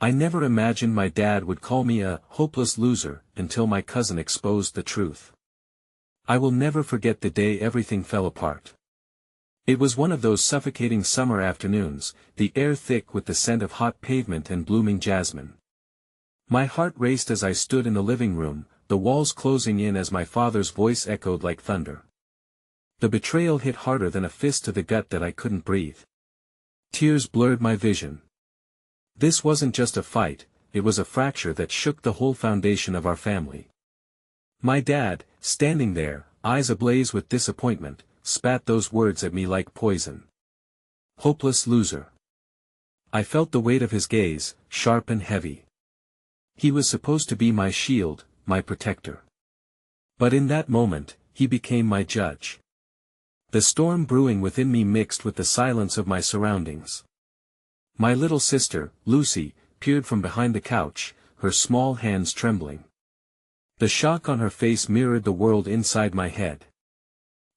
I never imagined my dad would call me a hopeless loser until my cousin exposed the truth. I will never forget the day everything fell apart. It was one of those suffocating summer afternoons, the air thick with the scent of hot pavement and blooming jasmine. My heart raced as I stood in the living room, the walls closing in as my father's voice echoed like thunder. The betrayal hit harder than a fist to the gut that I couldn't breathe. Tears blurred my vision. This wasn't just a fight, it was a fracture that shook the whole foundation of our family. My dad, standing there, eyes ablaze with disappointment, spat those words at me like poison. Hopeless loser. I felt the weight of his gaze, sharp and heavy. He was supposed to be my shield, my protector. But in that moment, he became my judge. The storm brewing within me mixed with the silence of my surroundings. My little sister, Lucy, peered from behind the couch, her small hands trembling. The shock on her face mirrored the world inside my head.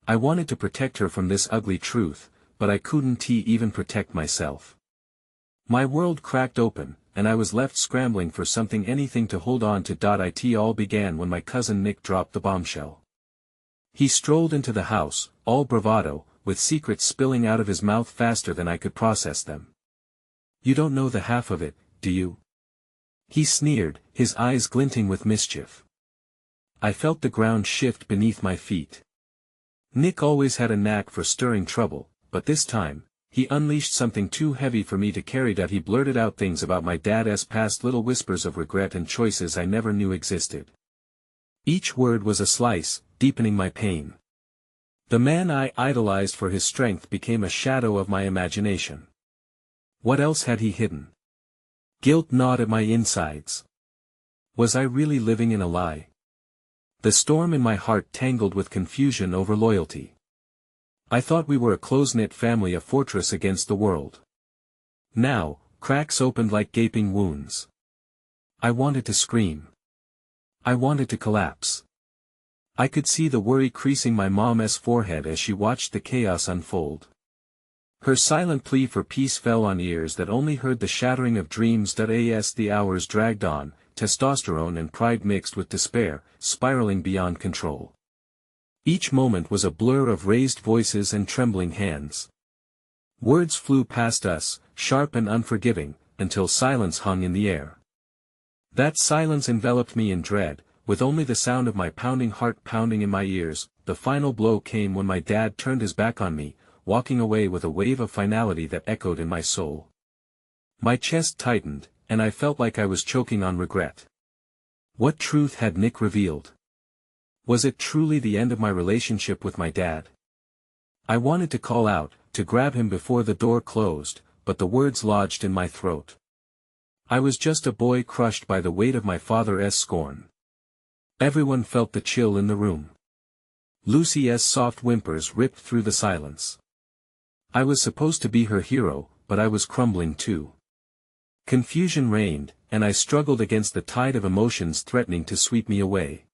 I wanted to protect her from this ugly truth, but I couldn't even protect myself. My world cracked open, and I was left scrambling for anything to hold on to. It all began when my cousin Nick dropped the bombshell. He strolled into the house, all bravado, with secrets spilling out of his mouth faster than I could process them. "You don't know the half of it, do you?" he sneered, his eyes glinting with mischief. I felt the ground shift beneath my feet. Nick always had a knack for stirring trouble, but this time, he unleashed something too heavy for me to carry. He blurted out things about my dad's past, little whispers of regret and choices I never knew existed. Each word was a slice, deepening my pain. The man I idolized for his strength became a shadow of my imagination. What else had he hidden? Guilt gnawed at my insides. Was I really living in a lie? The storm in my heart tangled with confusion over loyalty. I thought we were a close-knit family, a fortress against the world. Now, cracks opened like gaping wounds. I wanted to scream. I wanted to collapse. I could see the worry creasing my mom's forehead as she watched the chaos unfold. Her silent plea for peace fell on ears that only heard the shattering of dreams. As the hours dragged on, testosterone and pride mixed with despair, spiraling beyond control. Each moment was a blur of raised voices and trembling hands. Words flew past us, sharp and unforgiving, until silence hung in the air. That silence enveloped me in dread, with only the sound of my pounding heart pounding in my ears. The final blow came when my dad turned his back on me, walking away with a wave of finality that echoed in my soul. My chest tightened, and I felt like I was choking on regret. What truth had Nick revealed? Was it truly the end of my relationship with my dad? I wanted to call out, to grab him before the door closed, but the words lodged in my throat. I was just a boy crushed by the weight of my father's scorn. Everyone felt the chill in the room. Lucy's soft whimpers ripped through the silence. I was supposed to be her hero, but I was crumbling too. Confusion reigned, and I struggled against the tide of emotions threatening to sweep me away.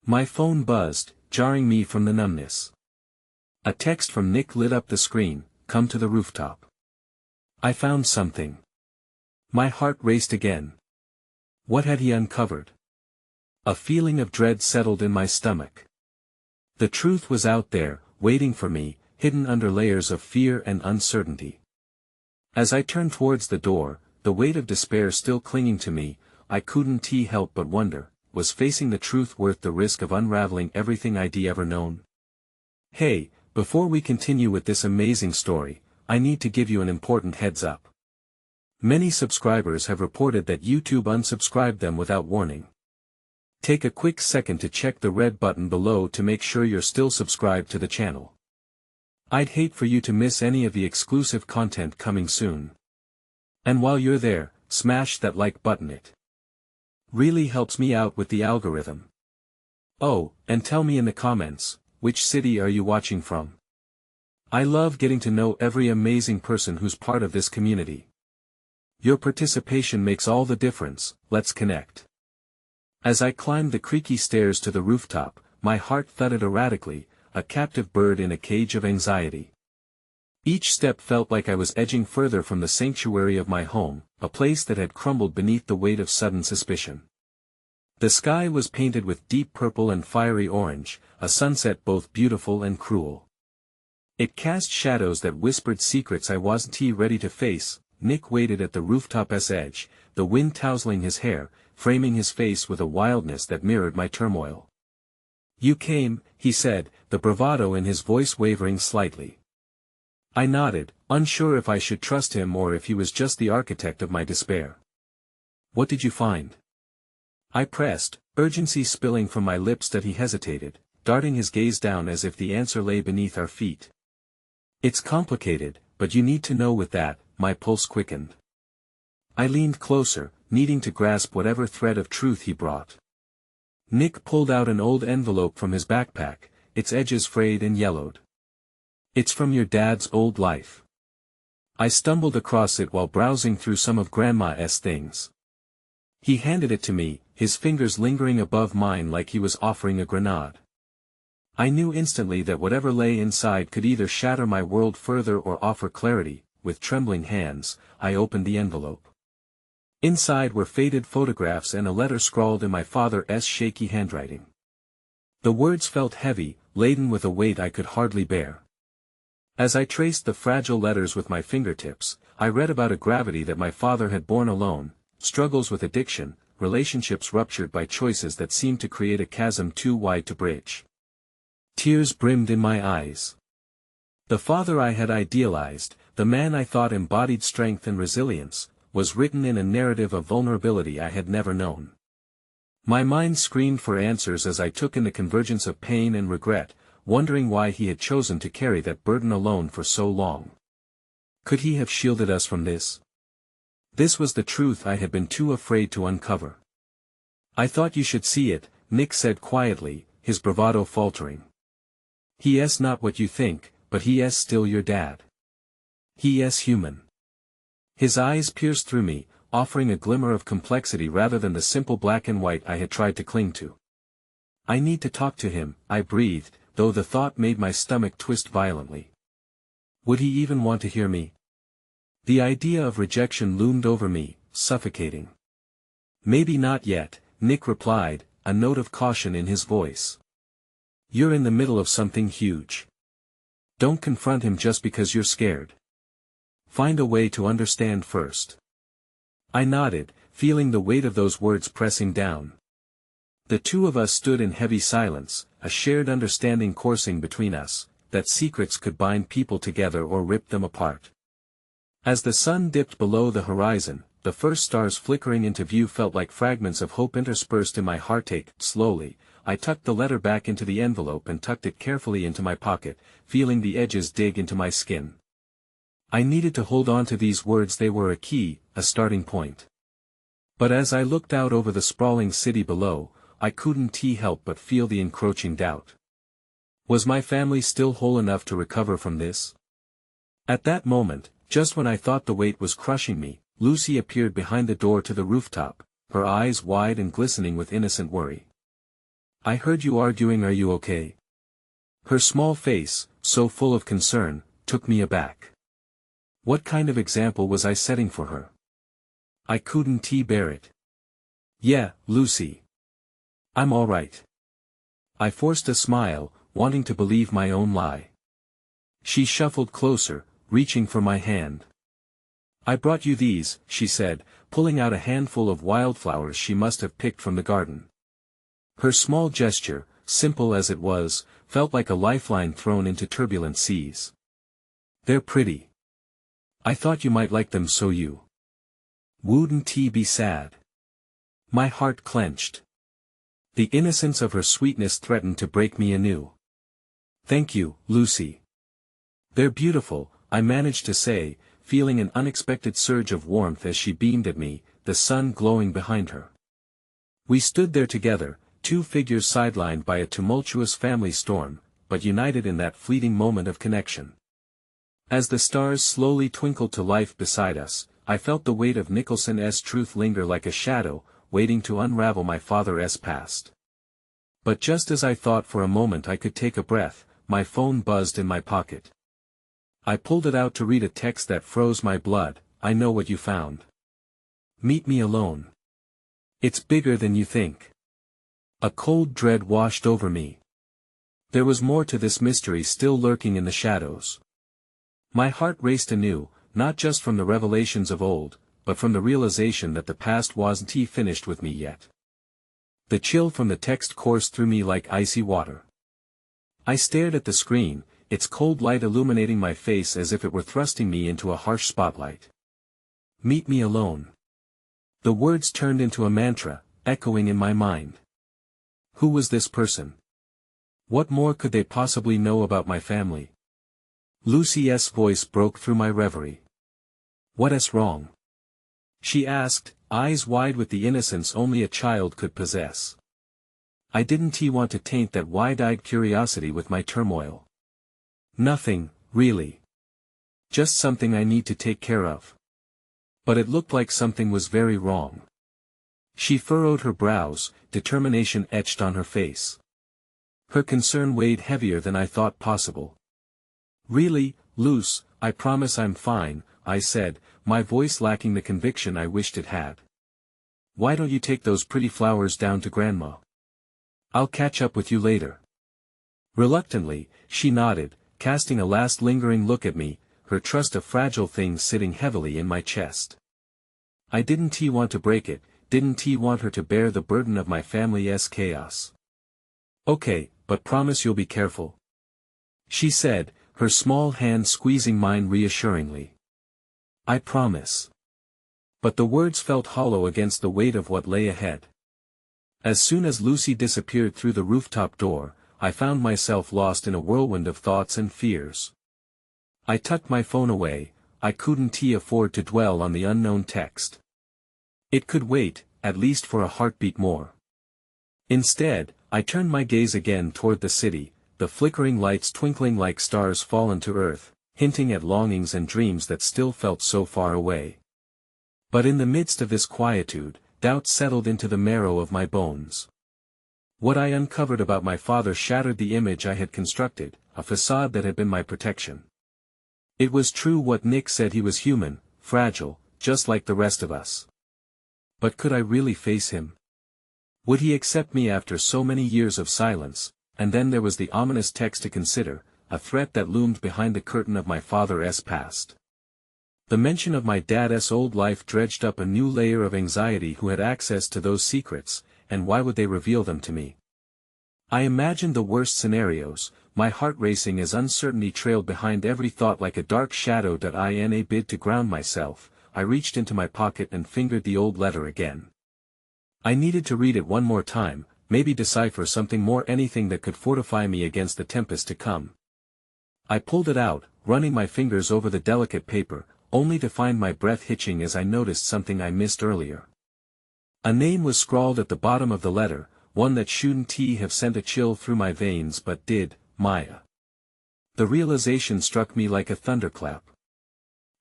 My phone buzzed, jarring me from the numbness. A text from Nick lit up the screen. "Come to the rooftop. I found something." My heart raced again. What had he uncovered? A feeling of dread settled in my stomach. The truth was out there, waiting for me, hidden under layers of fear and uncertainty. As I turned towards the door, the weight of despair still clinging to me, I couldn't help but wonder, was facing the truth worth the risk of unraveling everything I'd ever known? Hey, before we continue with this amazing story, I need to give you an important heads up. Many subscribers have reported that YouTube unsubscribed them without warning. Take a quick second to check the red button below to make sure you're still subscribed to the channel. I'd hate for you to miss any of the exclusive content coming soon. And while you're there, smash that like button. It really helps me out with the algorithm. Oh, and tell me in the comments, which city are you watching from? I love getting to know every amazing person who's part of this community. Your participation makes all the difference. Let's connect. As I climbed the creaky stairs to the rooftop, my heart thudded erratically, a captive bird in a cage of anxiety. Each step felt like I was edging further from the sanctuary of my home, a place that had crumbled beneath the weight of sudden suspicion. The sky was painted with deep purple and fiery orange, a sunset both beautiful and cruel. It cast shadows that whispered secrets I wasn't ready to face. Nick waited at the rooftop's edge, the wind tousling his hair, framing his face with a wildness that mirrored my turmoil. "You came," he said, the bravado in his voice wavering slightly. I nodded, unsure if I should trust him or if he was just the architect of my despair. "What did you find?" I pressed, urgency spilling from my lips that he hesitated, darting his gaze down as if the answer lay beneath our feet. "It's complicated, but you need to know with that." My pulse quickened. I leaned closer, needing to grasp whatever thread of truth he brought. Nick pulled out an old envelope from his backpack, its edges frayed and yellowed. "It's from your dad's old life." I stumbled across it while browsing through some of Grandma's things. He handed it to me, his fingers lingering above mine like he was offering a grenade. I knew instantly that whatever lay inside could either shatter my world further or offer clarity. With trembling hands, I opened the envelope. Inside were faded photographs and a letter scrawled in my father's shaky handwriting. The words felt heavy, laden with a weight I could hardly bear. As I traced the fragile letters with my fingertips, I read about a gravity that my father had borne alone, struggles with addiction, relationships ruptured by choices that seemed to create a chasm too wide to bridge. Tears brimmed in my eyes. The father I had idealized, the man I thought embodied strength and resilience, was written in a narrative of vulnerability I had never known. My mind screamed for answers as I took in the convergence of pain and regret, wondering why he had chosen to carry that burden alone for so long. Could he have shielded us from this? This was the truth I had been too afraid to uncover. "I thought you should see it," Nick said quietly, his bravado faltering. "He is not what you think, but he is still your dad. He is human." His eyes pierced through me, offering a glimmer of complexity rather than the simple black and white I had tried to cling to. "I need to talk to him," I breathed, though the thought made my stomach twist violently. Would he even want to hear me? The idea of rejection loomed over me, suffocating. "Maybe not yet," Nick replied, a note of caution in his voice. "You're in the middle of something huge. Don't confront him just because you're scared. Find a way to understand first." I nodded, feeling the weight of those words pressing down. The two of us stood in heavy silence, a shared understanding coursing between us, that secrets could bind people together or rip them apart. As the sun dipped below the horizon, the first stars flickering into view felt like fragments of hope interspersed in my heartache. Slowly, I tucked the letter back into the envelope and tucked it carefully into my pocket, feeling the edges dig into my skin. I needed to hold on to these words. They were a key, a starting point. But as I looked out over the sprawling city below, I couldn't help but feel the encroaching doubt. Was my family still whole enough to recover from this? At that moment, just when I thought the weight was crushing me, Lucy appeared behind the door to the rooftop, her eyes wide and glistening with innocent worry. "I heard you arguing. Are you okay?" Her small face, so full of concern, took me aback. What kind of example was I setting for her? I couldn't bear it. "Yeah, Lucy. I'm all right." I forced a smile, wanting to believe my own lie. She shuffled closer, reaching for my hand. "I brought you these," she said, pulling out a handful of wildflowers she must have picked from the garden. Her small gesture, simple as it was, felt like a lifeline thrown into turbulent seas. "They're pretty. I thought you might like them, so you wouldn't be sad." My heart clenched. The innocence of her sweetness threatened to break me anew. "Thank you, Lucy. They're beautiful," I managed to say, feeling an unexpected surge of warmth as she beamed at me, the sun glowing behind her. We stood there together, two figures sidelined by a tumultuous family storm, but united in that fleeting moment of connection. As the stars slowly twinkled to life beside us, I felt the weight of Nicholson's truth linger like a shadow, waiting to unravel my father's past. But just as I thought for a moment I could take a breath, my phone buzzed in my pocket. I pulled it out to read a text that froze my blood. I know what you found. Meet me alone. It's bigger than you think. A cold dread washed over me. There was more to this mystery still lurking in the shadows. My heart raced anew, not just from the revelations of old, but from the realization that the past wasn't finished with me yet. The chill from the text coursed through me like icy water. I stared at the screen, its cold light illuminating my face as if it were thrusting me into a harsh spotlight. Meet me alone. The words turned into a mantra, echoing in my mind. Who was this person? What more could they possibly know about my family? Lucy's voice broke through my reverie. What's wrong? She asked, eyes wide with the innocence only a child could possess. I didn't want to taint that wide-eyed curiosity with my turmoil. Nothing, really. Just something I need to take care of. But it looked like something was very wrong. She furrowed her brows, determination etched on her face. Her concern weighed heavier than I thought possible. Really, Luce, I promise I'm fine, I said, my voice lacking the conviction I wished it had. Why don't you take those pretty flowers down to Grandma? I'll catch up with you later. Reluctantly, she nodded, casting a last lingering look at me, her trust a fragile thing sitting heavily in my chest. I didn't want to break it, didn't want her to bear the burden of my family's chaos. Okay, but promise you'll be careful. She said, her small hand squeezing mine reassuringly. I promise. But the words felt hollow against the weight of what lay ahead. As soon as Lucy disappeared through the rooftop door, I found myself lost in a whirlwind of thoughts and fears. I tucked my phone away, I couldn't afford to dwell on the unknown text. It could wait, at least for a heartbeat more. Instead, I turned my gaze again toward the city, the flickering lights twinkling like stars fallen to earth, hinting at longings and dreams that still felt so far away. But in the midst of this quietude, doubt settled into the marrow of my bones. What I uncovered about my father shattered the image I had constructed, a facade that had been my protection. It was true what Nick said, he was human, fragile, just like the rest of us. But could I really face him? Would he accept me after so many years of silence? And then there was the ominous text to consider, a threat that loomed behind the curtain of my father's past. The mention of my dad's old life dredged up a new layer of anxiety. Who had access to those secrets, and why would they reveal them to me? I imagined the worst scenarios, my heart racing as uncertainty trailed behind every thought like a dark shadow. In a bid to ground myself, I reached into my pocket and fingered the old letter again. I needed to read it one more time, maybe decipher something more, anything that could fortify me against the tempest to come. I pulled it out, running my fingers over the delicate paper, only to find my breath hitching as I noticed something I missed earlier. A name was scrawled at the bottom of the letter, one that shouldn't have sent a chill through my veins but did, Maya. The realization struck me like a thunderclap.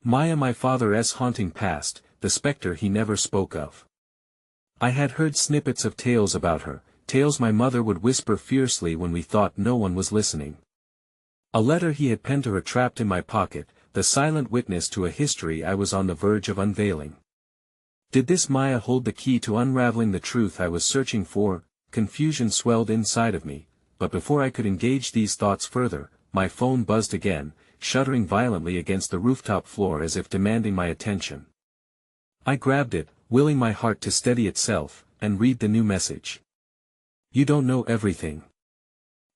Maya, my father's haunting past, the specter he never spoke of. I had heard snippets of tales about her, tales my mother would whisper fiercely when we thought no one was listening. A letter he had penned to her trapped in my pocket, the silent witness to a history I was on the verge of unveiling. Did this Maya hold the key to unraveling the truth I was searching for? Confusion swelled inside of me, but before I could engage these thoughts further, my phone buzzed again, shuddering violently against the rooftop floor as if demanding my attention. I grabbed it, willing my heart to steady itself, and read the new message. You don't know everything.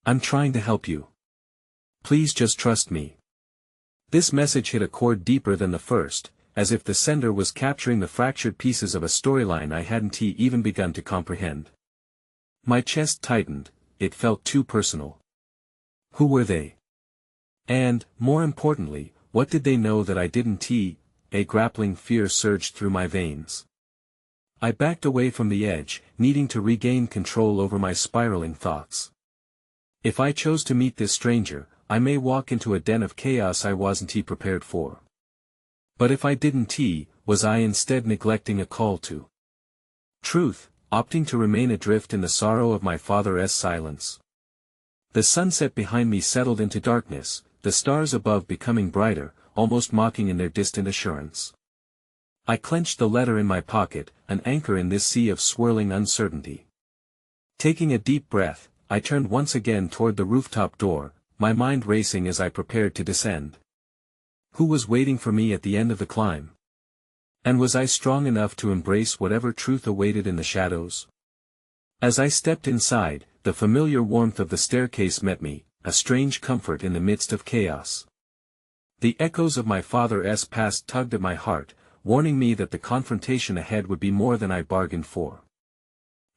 I'm trying to help you. Please just trust me. This message hit a chord deeper than the first, as if the sender was capturing the fractured pieces of a storyline I hadn't even begun to comprehend. My chest tightened, it felt too personal. Who were they? And, more importantly, what did they know that I didn't? A grappling fear surged through my veins. I backed away from the edge, needing to regain control over my spiraling thoughts. If I chose to meet this stranger, I may walk into a den of chaos I wasn't prepared for. But if I didn't, was I instead neglecting a call to truth, opting to remain adrift in the sorrow of my father's silence? The sunset behind me settled into darkness, the stars above becoming brighter, almost mocking in their distant assurance. I clenched the letter in my pocket, an anchor in this sea of swirling uncertainty. Taking a deep breath, I turned once again toward the rooftop door, my mind racing as I prepared to descend. Who was waiting for me at the end of the climb? And was I strong enough to embrace whatever truth awaited in the shadows? As I stepped inside, the familiar warmth of the staircase met me, a strange comfort in the midst of chaos. The echoes of my father's past tugged at my heart, warning me that the confrontation ahead would be more than I bargained for.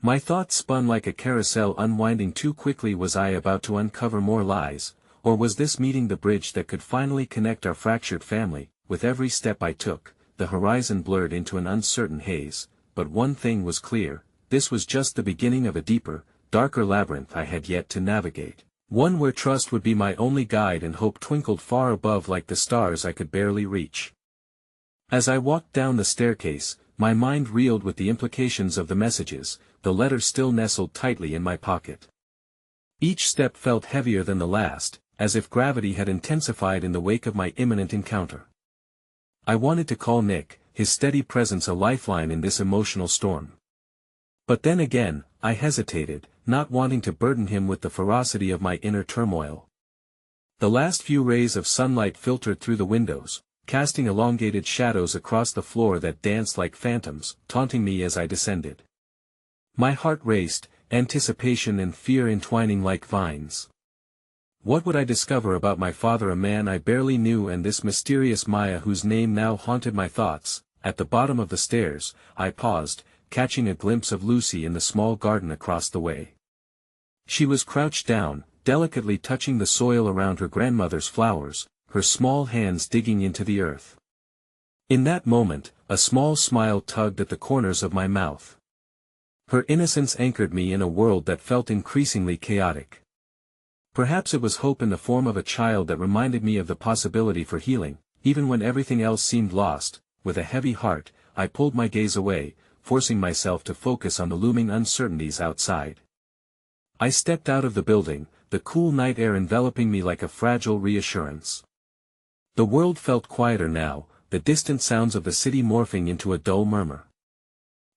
My thoughts spun like a carousel unwinding too quickly. Was I about to uncover more lies, or was this meeting the bridge that could finally connect our fractured family? With every step I took, the horizon blurred into an uncertain haze, but one thing was clear, this was just the beginning of a deeper, darker labyrinth I had yet to navigate, one where trust would be my only guide and hope twinkled far above like the stars I could barely reach. As I walked down the staircase, my mind reeled with the implications of the messages, the letter still nestled tightly in my pocket. Each step felt heavier than the last, as if gravity had intensified in the wake of my imminent encounter. I wanted to call Nick, his steady presence a lifeline in this emotional storm. But then again, I hesitated, not wanting to burden him with the ferocity of my inner turmoil. The last few rays of sunlight filtered through the windows, casting elongated shadows across the floor that danced like phantoms, taunting me as I descended. My heart raced, anticipation and fear entwining like vines. What would I discover about my father, a man I barely knew, and this mysterious Maya whose name now haunted my thoughts? At the bottom of the stairs, I paused, catching a glimpse of Lucy in the small garden across the way. She was crouched down, delicately touching the soil around her grandmother's flowers, her small hands digging into the earth. In that moment, a small smile tugged at the corners of my mouth. Her innocence anchored me in a world that felt increasingly chaotic. Perhaps it was hope in the form of a child that reminded me of the possibility for healing, even when everything else seemed lost. With a heavy heart, I pulled my gaze away, forcing myself to focus on the looming uncertainties outside. I stepped out of the building, the cool night air enveloping me like a fragile reassurance. The world felt quieter now, the distant sounds of the city morphing into a dull murmur.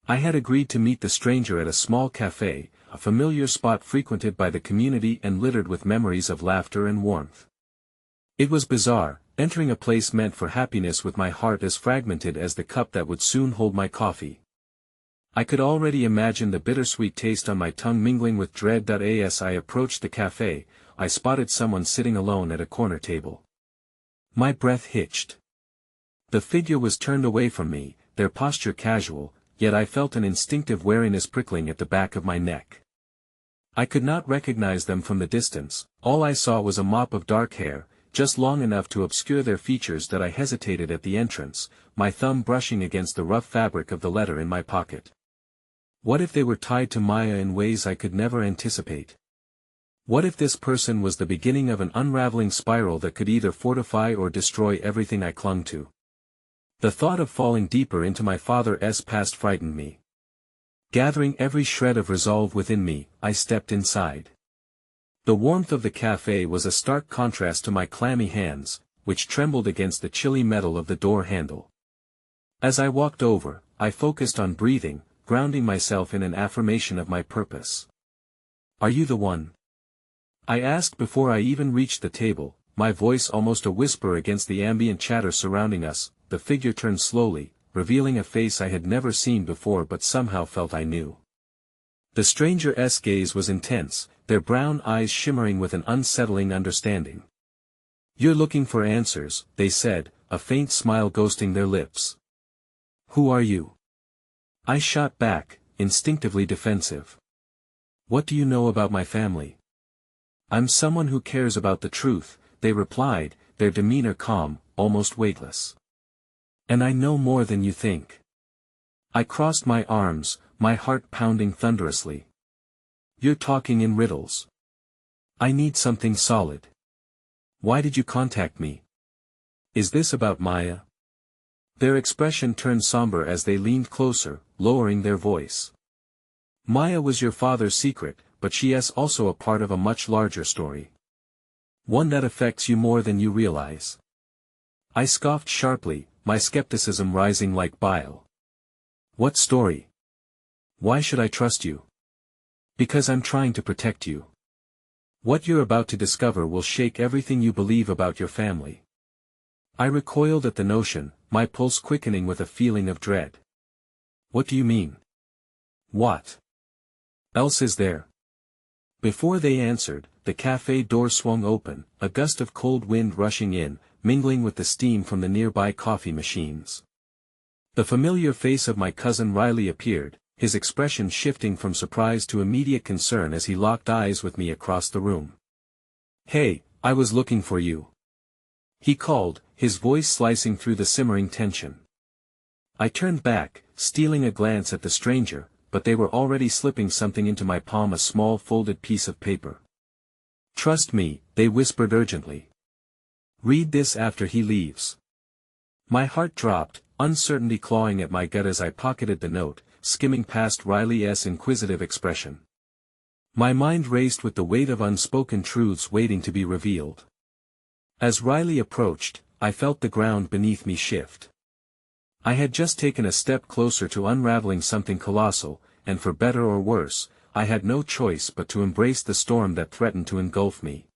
I had agreed to meet the stranger at a small cafe, a familiar spot frequented by the community and littered with memories of laughter and warmth. It was bizarre, entering a place meant for happiness with my heart as fragmented as the cup that would soon hold my coffee. I could already imagine the bittersweet taste on my tongue mingling with dread. As I approached the cafe, I spotted someone sitting alone at a corner table. My breath hitched. The figure was turned away from me, their posture casual, yet I felt an instinctive wariness prickling at the back of my neck. I could not recognize them from the distance. All I saw was a mop of dark hair, just long enough to obscure their features that I hesitated at the entrance, my thumb brushing against the rough fabric of the letter in my pocket. What if they were tied to Maya in ways I could never anticipate? What if this person was the beginning of an unraveling spiral that could either fortify or destroy everything I clung to? The thought of falling deeper into my father's past frightened me. Gathering every shred of resolve within me, I stepped inside. The warmth of the cafe was a stark contrast to my clammy hands, which trembled against the chilly metal of the door handle. As I walked over, I focused on breathing, grounding myself in an affirmation of my purpose. "Are you the one?" I asked before I even reached the table, my voice almost a whisper against the ambient chatter surrounding us. The figure turned slowly, revealing a face I had never seen before but somehow felt I knew. The stranger's gaze was intense, their brown eyes shimmering with an unsettling understanding. "You're looking for answers," they said, a faint smile ghosting their lips. "Who are you?" I shot back, instinctively defensive. "What do you know about my family?" "I'm someone who cares about the truth," they replied, their demeanor calm, almost weightless. "And I know more than you think." I crossed my arms, my heart pounding thunderously. "You're talking in riddles. I need something solid. Why did you contact me? Is this about Maya?" Their expression turned somber as they leaned closer, lowering their voice. "Maya was your father's secret, but she is also a part of a much larger story. One that affects you more than you realize. I scoffed sharply, my skepticism rising like bile. What story? Why should I trust you? Because I'm trying to protect you. What you're about to discover will shake everything you believe about your family. I recoiled at the notion, my pulse quickening with a feeling of dread. What do you mean? What else is there? Before they answered, the cafe door swung open, a gust of cold wind rushing in, mingling with the steam from the nearby coffee machines. The familiar face of my cousin Riley appeared, his expression shifting from surprise to immediate concern as he locked eyes with me across the room. "Hey, I was looking for you," he called, his voice slicing through the simmering tension. I turned back, stealing a glance at the stranger, but they were already slipping something into my palm, a small folded piece of paper. "Trust me," they whispered urgently. "Read this after he leaves." My heart dropped, uncertainty clawing at my gut as I pocketed the note, skimming past Riley's inquisitive expression. My mind raced with the weight of unspoken truths waiting to be revealed. As Riley approached, I felt the ground beneath me shift. I had just taken a step closer to unraveling something colossal, and for better or worse, I had no choice but to embrace the storm that threatened to engulf me.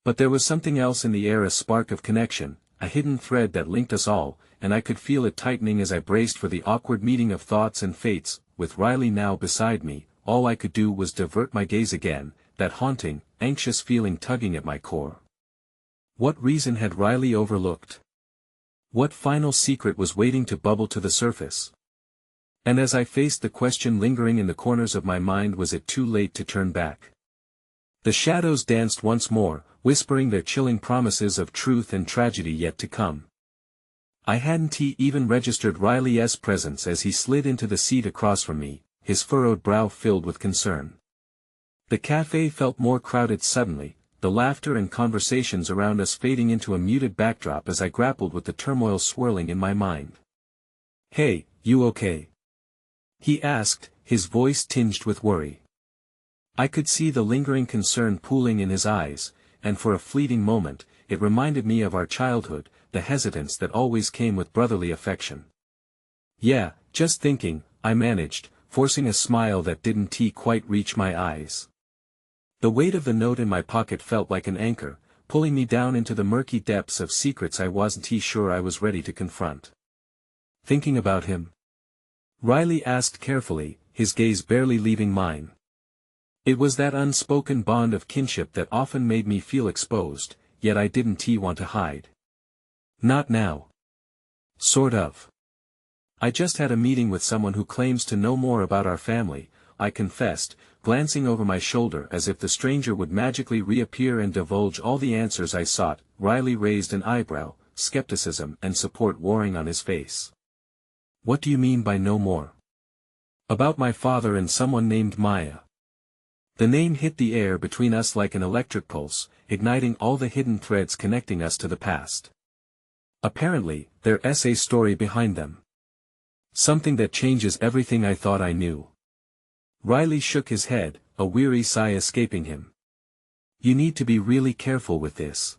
But there was something else in the air, a spark of connection, a hidden thread that linked us all, and I could feel it tightening as I braced for the awkward meeting of thoughts and fates. With Riley now beside me, all I could do was divert my gaze again, that haunting, anxious feeling tugging at my core. What reason had Riley overlooked? What final secret was waiting to bubble to the surface? And as I faced the question lingering in the corners of my mind, was it too late to turn back? The shadows danced once more, whispering their chilling promises of truth and tragedy yet to come. I hadn't even registered Riley's presence as he slid into the seat across from me, his furrowed brow filled with concern. The cafe felt more crowded suddenly, the laughter and conversations around us fading into a muted backdrop as I grappled with the turmoil swirling in my mind. "Hey, you okay?" he asked, his voice tinged with worry. I could see the lingering concern pooling in his eyes, and for a fleeting moment, it reminded me of our childhood, the hesitance that always came with brotherly affection. "Yeah, just thinking," I managed, forcing a smile that didn't quite reach my eyes. The weight of the note in my pocket felt like an anchor, pulling me down into the murky depths of secrets I wasn't sure I was ready to confront. "Thinking about him?" Riley asked carefully, his gaze barely leaving mine. It was that unspoken bond of kinship that often made me feel exposed, yet I didn't want to hide. "Not now." "Sort of. I just had a meeting with someone who claims to know more about our family," I confessed, glancing over my shoulder as if the stranger would magically reappear and divulge all the answers I sought. Riley raised an eyebrow, skepticism and support warring on his face. "What do you mean by no more?" "About my father and someone named Maya." The name hit the air between us like an electric pulse, igniting all the hidden threads connecting us to the past. Apparently, there's a story behind them. Something that changes everything I thought I knew. Riley shook his head, a weary sigh escaping him. "You need to be really careful with this.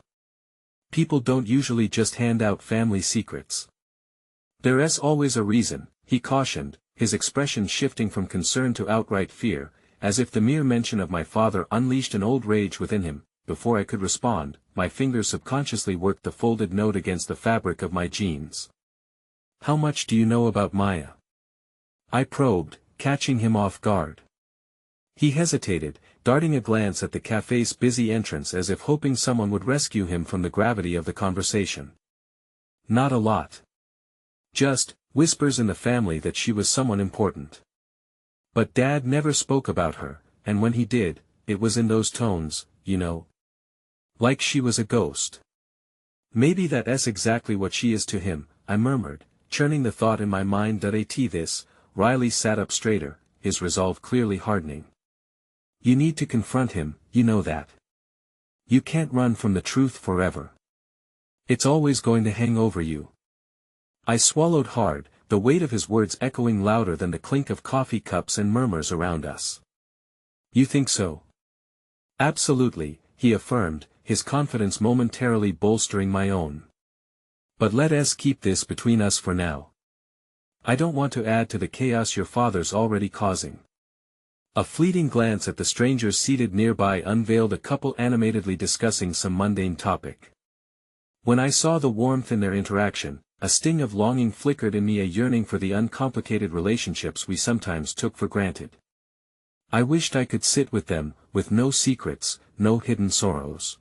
People don't usually just hand out family secrets. There's always a reason," he cautioned, his expression shifting from concern to outright fear, as if the mere mention of my father unleashed an old rage within him. Before I could respond, my fingers subconsciously worked the folded note against the fabric of my jeans. "How much do you know about Maya?" I probed, catching him off guard. He hesitated, darting a glance at the cafe's busy entrance as if hoping someone would rescue him from the gravity of the conversation. "Not a lot. Just whispers in the family that she was someone important. But Dad never spoke about her, and when he did, it was in those tones, you know. Like she was a ghost." "Maybe that's exactly what she is to him," I murmured, churning the thought in my mind. This, Riley sat up straighter, his resolve clearly hardening. "You need to confront him, you know that. You can't run from the truth forever. It's always going to hang over you." I swallowed hard, the weight of his words echoing louder than the clink of coffee cups and murmurs around us. "You think so?" "Absolutely," he affirmed, his confidence momentarily bolstering my own. "But let us keep this between us for now. I don't want to add to the chaos your father's already causing." A fleeting glance at the strangers seated nearby unveiled a couple animatedly discussing some mundane topic. When I saw the warmth in their interaction, a sting of longing flickered in me, a yearning for the uncomplicated relationships we sometimes took for granted. I wished I could sit with them, with no secrets, no hidden sorrows.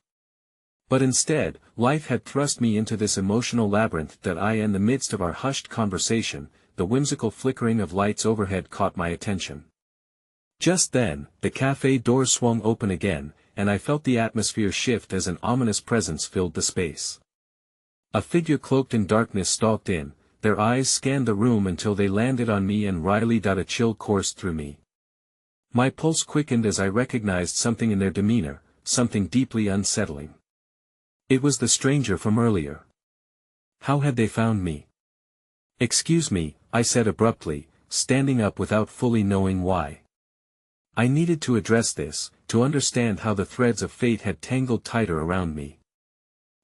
But instead, life had thrust me into this emotional labyrinth that in the midst of our hushed conversation, the whimsical flickering of lights overhead caught my attention. Just then, the cafe doors swung open again, and I felt the atmosphere shift as an ominous presence filled the space. A figure cloaked in darkness stalked in, their eyes scanned the room until they landed on me, and Riley. A chill coursed through me. My pulse quickened as I recognized something in their demeanor, something deeply unsettling. It was the stranger from earlier. How had they found me? "Excuse me," I said abruptly, standing up without fully knowing why. I needed to address this, to understand how the threads of fate had tangled tighter around me.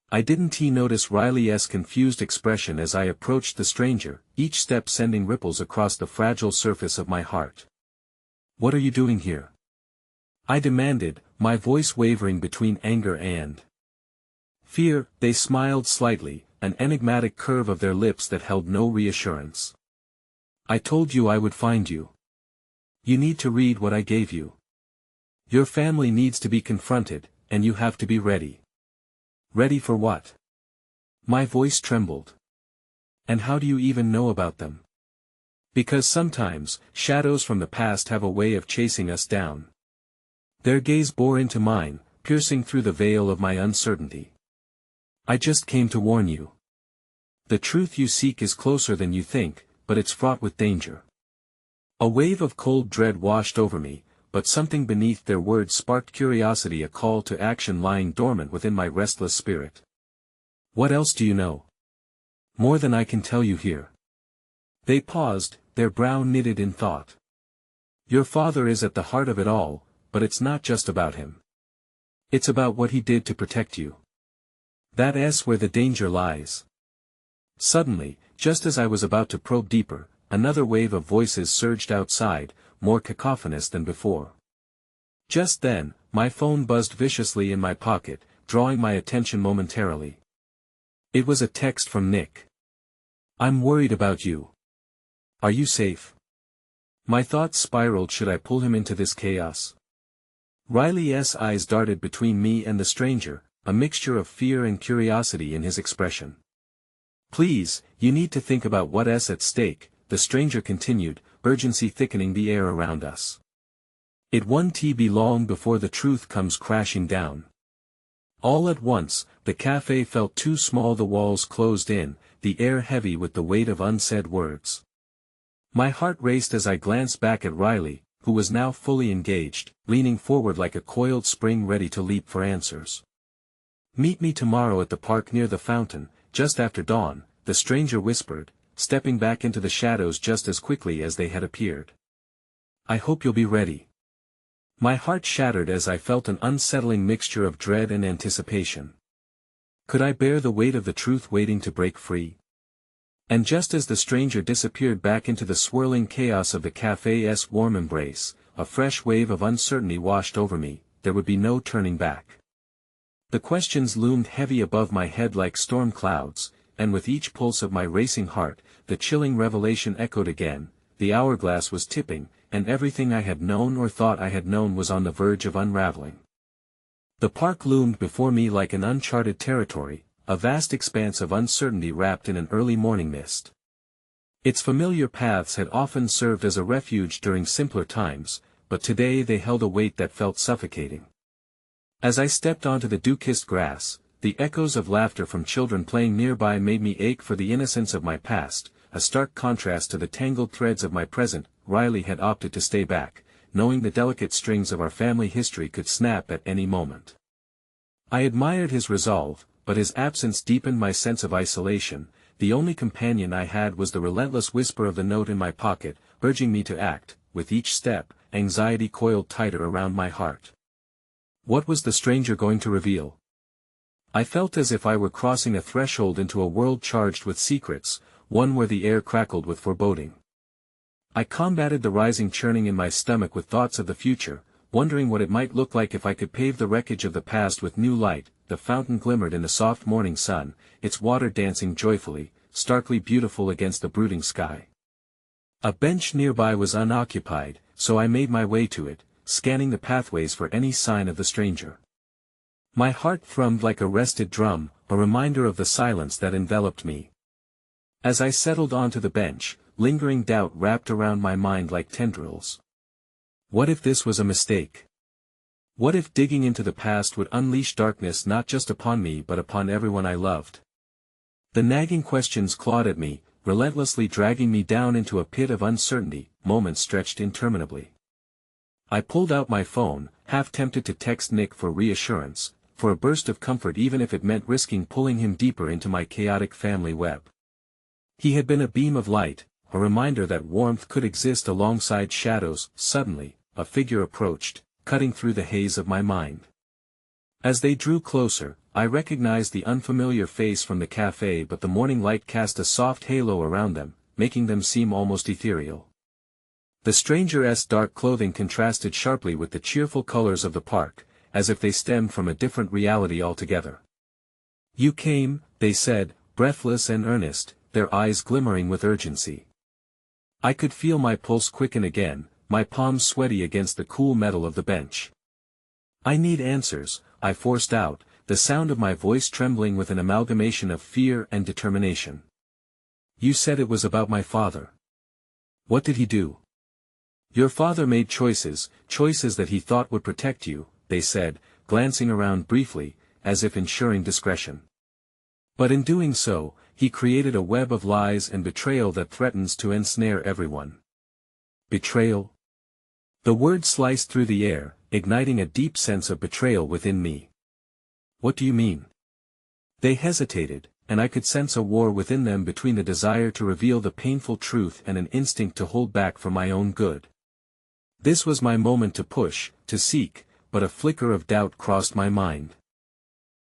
I didn't notice Riley's confused expression as I approached the stranger, each step sending ripples across the fragile surface of my heart. "What are you doing here?" I demanded, my voice wavering between anger and fear. They smiled slightly, an enigmatic curve of their lips that held no reassurance. "I told you I would find you. You need to read what I gave you. Your family needs to be confronted, and you have to be ready." "Ready for what?" My voice trembled. "And how do you even know about them?" "Because sometimes, shadows from the past have a way of chasing us down." Their gaze bore into mine, piercing through the veil of my uncertainty. "I just came to warn you. The truth you seek is closer than you think, but it's fraught with danger." A wave of cold dread washed over me, but something beneath their words sparked curiosity, a call to action lying dormant within my restless spirit. "What else do you know?" "More than I can tell you here." They paused, their brow knitted in thought. "Your father is at the heart of it all, but it's not just about him. It's about what he did to protect you. That's where the danger lies." Suddenly, just as I was about to probe deeper, another wave of voices surged outside, more cacophonous than before. Just then, my phone buzzed viciously in my pocket, drawing my attention momentarily. It was a text from Nick. "I'm worried about you. Are you safe?" My thoughts spiraled. Should I pull him into this chaos? Riley's eyes darted between me and the stranger, a mixture of fear and curiosity in his expression. "Please, you need to think about what's at stake," the stranger continued, urgency thickening the air around us. "It won't be long before the truth comes crashing down." All at once, the cafe felt too small, the walls closed in, the air heavy with the weight of unsaid words. My heart raced as I glanced back at Riley, who was now fully engaged, leaning forward like a coiled spring ready to leap for answers. "Meet me tomorrow at the park near the fountain, just after dawn," the stranger whispered, stepping back into the shadows just as quickly as they had appeared. "I hope you'll be ready." My heart shattered as I felt an unsettling mixture of dread and anticipation. Could I bear the weight of the truth waiting to break free? And just as the stranger disappeared back into the swirling chaos of the cafe's warm embrace, a fresh wave of uncertainty washed over me. There would be no turning back. The questions loomed heavy above my head like storm clouds, and with each pulse of my racing heart, the chilling revelation echoed again: the hourglass was tipping, and everything I had known or thought I had known was on the verge of unraveling. The park loomed before me like an uncharted territory, a vast expanse of uncertainty wrapped in an early morning mist. Its familiar paths had often served as a refuge during simpler times, but today they held a weight that felt suffocating. As I stepped onto the dew-kissed grass, the echoes of laughter from children playing nearby made me ache for the innocence of my past, a stark contrast to the tangled threads of my present. Riley had opted to stay back, knowing the delicate strings of our family history could snap at any moment. I admired his resolve, but his absence deepened my sense of isolation. The only companion I had was the relentless whisper of the note in my pocket, urging me to act. With each step, anxiety coiled tighter around my heart. What was the stranger going to reveal? I felt as if I were crossing a threshold into a world charged with secrets, one where the air crackled with foreboding. I combated the rising churning in my stomach with thoughts of the future, wondering what it might look like if I could pave the wreckage of the past with new light. The fountain glimmered in the soft morning sun, its water dancing joyfully, starkly beautiful against the brooding sky. A bench nearby was unoccupied, so I made my way to it, scanning the pathways for any sign of the stranger. My heart thrummed like a rested drum, a reminder of the silence that enveloped me. As I settled onto the bench, lingering doubt wrapped around my mind like tendrils. What if this was a mistake? What if digging into the past would unleash darkness not just upon me but upon everyone I loved? The nagging questions clawed at me, relentlessly dragging me down into a pit of uncertainty. Moments stretched interminably. I pulled out my phone, half tempted to text Nick for reassurance, for a burst of comfort even if it meant risking pulling him deeper into my chaotic family web. He had been a beam of light, a reminder that warmth could exist alongside shadows. Suddenly, a figure approached, cutting through the haze of my mind. As they drew closer, I recognized the unfamiliar face from the cafe, but the morning light cast a soft halo around them, making them seem almost ethereal. The stranger's dark clothing contrasted sharply with the cheerful colors of the park, as if they stemmed from a different reality altogether. "You came," they said, breathless and earnest, their eyes glimmering with urgency. I could feel my pulse quicken again, my palms sweaty against the cool metal of the bench. "I need answers," I forced out, the sound of my voice trembling with an amalgamation of fear and determination. "You said it was about my father. What did he do?" "Your father made choices that he thought would protect you," they said, glancing around briefly, as if ensuring discretion. "But in doing so, he created a web of lies and betrayal that threatens to ensnare everyone." Betrayal? The word sliced through the air, igniting a deep sense of betrayal within me. "What do you mean?" They hesitated, and I could sense a war within them between the desire to reveal the painful truth and an instinct to hold back for my own good. This was my moment to push, to seek, but a flicker of doubt crossed my mind.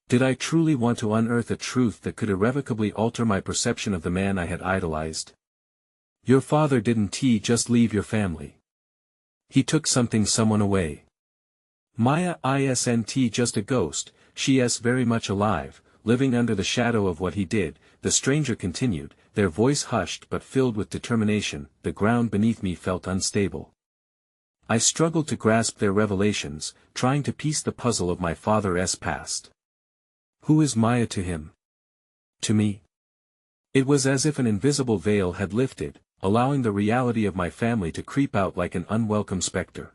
Did I truly want to unearth a truth that could irrevocably alter my perception of the man I had idolized? "Your father didn't just leave your family. He took someone away. Maya isn't just a ghost, she's very much alive, living under the shadow of what he did," the stranger continued, their voice hushed but filled with determination. The ground beneath me felt unstable. I struggled to grasp their revelations, trying to piece the puzzle of my father's past. Who is Maya to him? To me? It was as if an invisible veil had lifted, allowing the reality of my family to creep out like an unwelcome specter.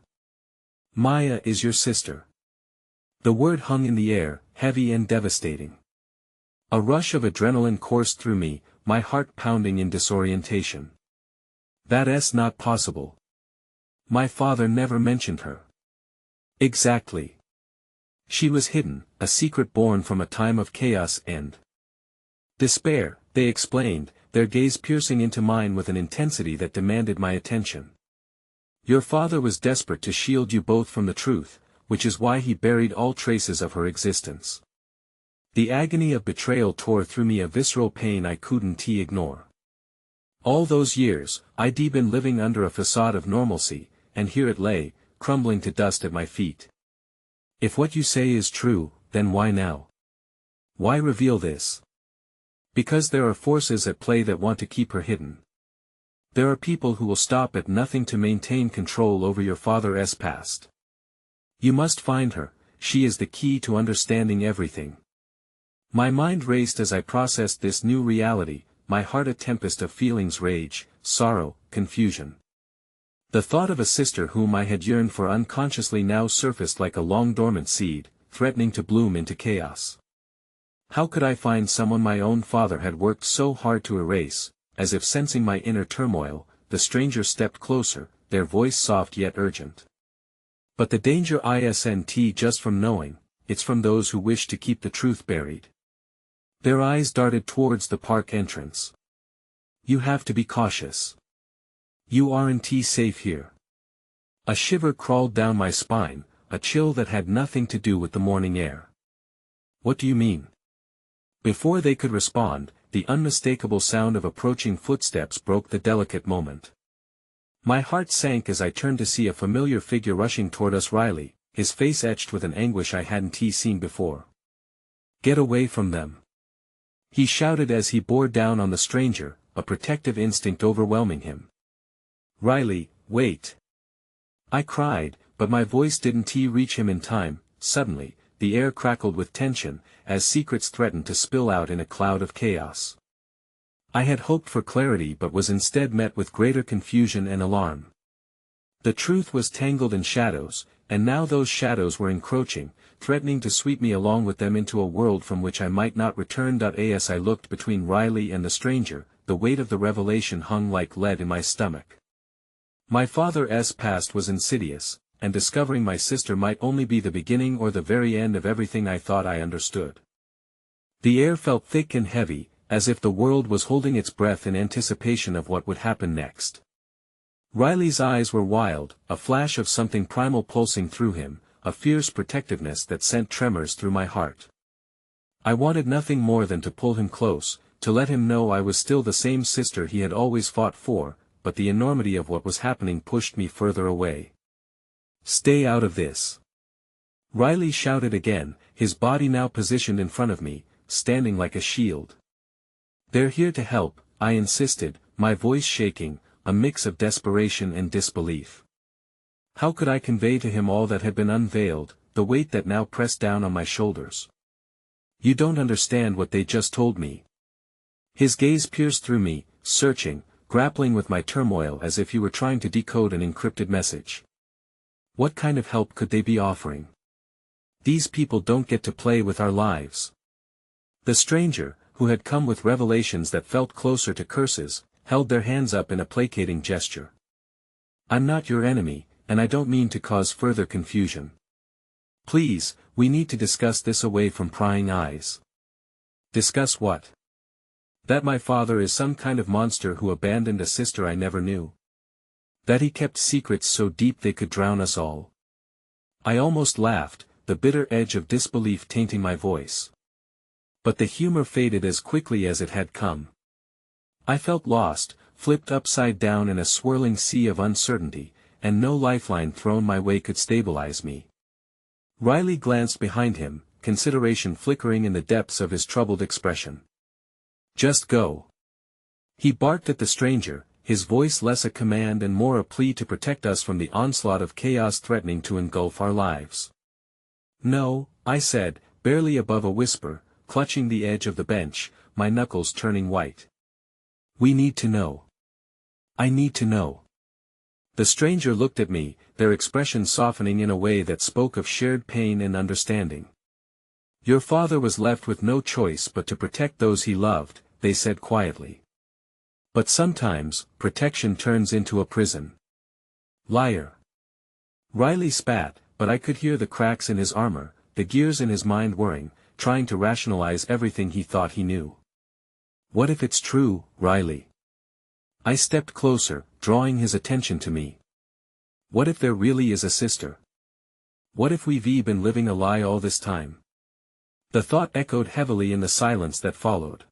"Maya is your sister." The word hung in the air, heavy and devastating. A rush of adrenaline coursed through me, my heart pounding in disorientation. "That's not possible. My father never mentioned her." "Exactly. She was hidden, a secret born from a time of chaos and despair," they explained, their gaze piercing into mine with an intensity that demanded my attention. "Your father was desperate to shield you both from the truth, which is why he buried all traces of her existence." The agony of betrayal tore through me, a visceral pain I couldn't ignore. All those years, I'd been living under a facade of normalcy, and here it lay, crumbling to dust at my feet. "If what you say is true, then why now? Why reveal this?" "Because there are forces at play that want to keep her hidden. There are people who will stop at nothing to maintain control over your father's past. You must find her, she is the key to understanding everything." My mind raced as I processed this new reality, my heart a tempest of feelings: rage, sorrow, confusion. The thought of a sister whom I had yearned for unconsciously now surfaced like a long-dormant seed, threatening to bloom into chaos. How could I find someone my own father had worked so hard to erase? As if sensing my inner turmoil, the stranger stepped closer, their voice soft yet urgent. "But the danger isn't just from knowing, it's from those who wish to keep the truth buried." Their eyes darted towards the park entrance. "You have to be cautious. You aren't safe here." A shiver crawled down my spine, a chill that had nothing to do with the morning air. "What do you mean?" Before they could respond, the unmistakable sound of approaching footsteps broke the delicate moment. My heart sank as I turned to see a familiar figure rushing toward us. Riley, his face etched with an anguish I hadn't seen before. "Get away from them!" he shouted as he bore down on the stranger, a protective instinct overwhelming him. "Riley, wait!" I cried, but my voice didn't reach him in time. Suddenly, the air crackled with tension, as secrets threatened to spill out in a cloud of chaos. I had hoped for clarity but was instead met with greater confusion and alarm. The truth was tangled in shadows, and now those shadows were encroaching, threatening to sweep me along with them into a world from which I might not return. As I looked between Riley and the stranger, the weight of the revelation hung like lead in my stomach. My father's past was insidious, and discovering my sister might only be the beginning or the very end of everything I thought I understood. The air felt thick and heavy, as if the world was holding its breath in anticipation of what would happen next. Riley's eyes were wild, a flash of something primal pulsing through him, a fierce protectiveness that sent tremors through my heart. I wanted nothing more than to pull him close, to let him know I was still the same sister he had always fought for, but the enormity of what was happening pushed me further away. "Stay out of this!" Riley shouted again, his body now positioned in front of me, standing like a shield. "They're here to help," I insisted, my voice shaking, a mix of desperation and disbelief. How could I convey to him all that had been unveiled, the weight that now pressed down on my shoulders? "You don't understand what they just told me." His gaze pierced through me, searching, grappling with my turmoil as if he were trying to decode an encrypted message. What kind of help could they be offering? These people don't get to play with our lives. The stranger, who had come with revelations that felt closer to curses, held their hands up in a placating gesture. "I'm not your enemy, and I don't mean to cause further confusion. Please, we need to discuss this away from prying eyes." "Discuss what?" "That my father is some kind of monster who abandoned a sister I never knew. That he kept secrets so deep they could drown us all." I almost laughed, the bitter edge of disbelief tainting my voice. But the humor faded as quickly as it had come. I felt lost, flipped upside down in a swirling sea of uncertainty, and no lifeline thrown my way could stabilize me. Riley glanced behind him, consideration flickering in the depths of his troubled expression. "Just go." He barked at the stranger, his voice less a command and more a plea to protect us from the onslaught of chaos threatening to engulf our lives. "No," I said, barely above a whisper, clutching the edge of the bench, my knuckles turning white. "We need to know. I need to know." The stranger looked at me, their expression softening in a way that spoke of shared pain and understanding. "Your father was left with no choice but to protect those he loved," they said quietly. "But sometimes, protection turns into a prison." "Liar." Riley spat, but I could hear the cracks in his armor, the gears in his mind whirring, trying to rationalize everything he thought he knew. "What if it's true, Riley?" I stepped closer, drawing his attention to me. "What if there really is a sister? What if we've been living a lie all this time?" The thought echoed heavily in the silence that followed.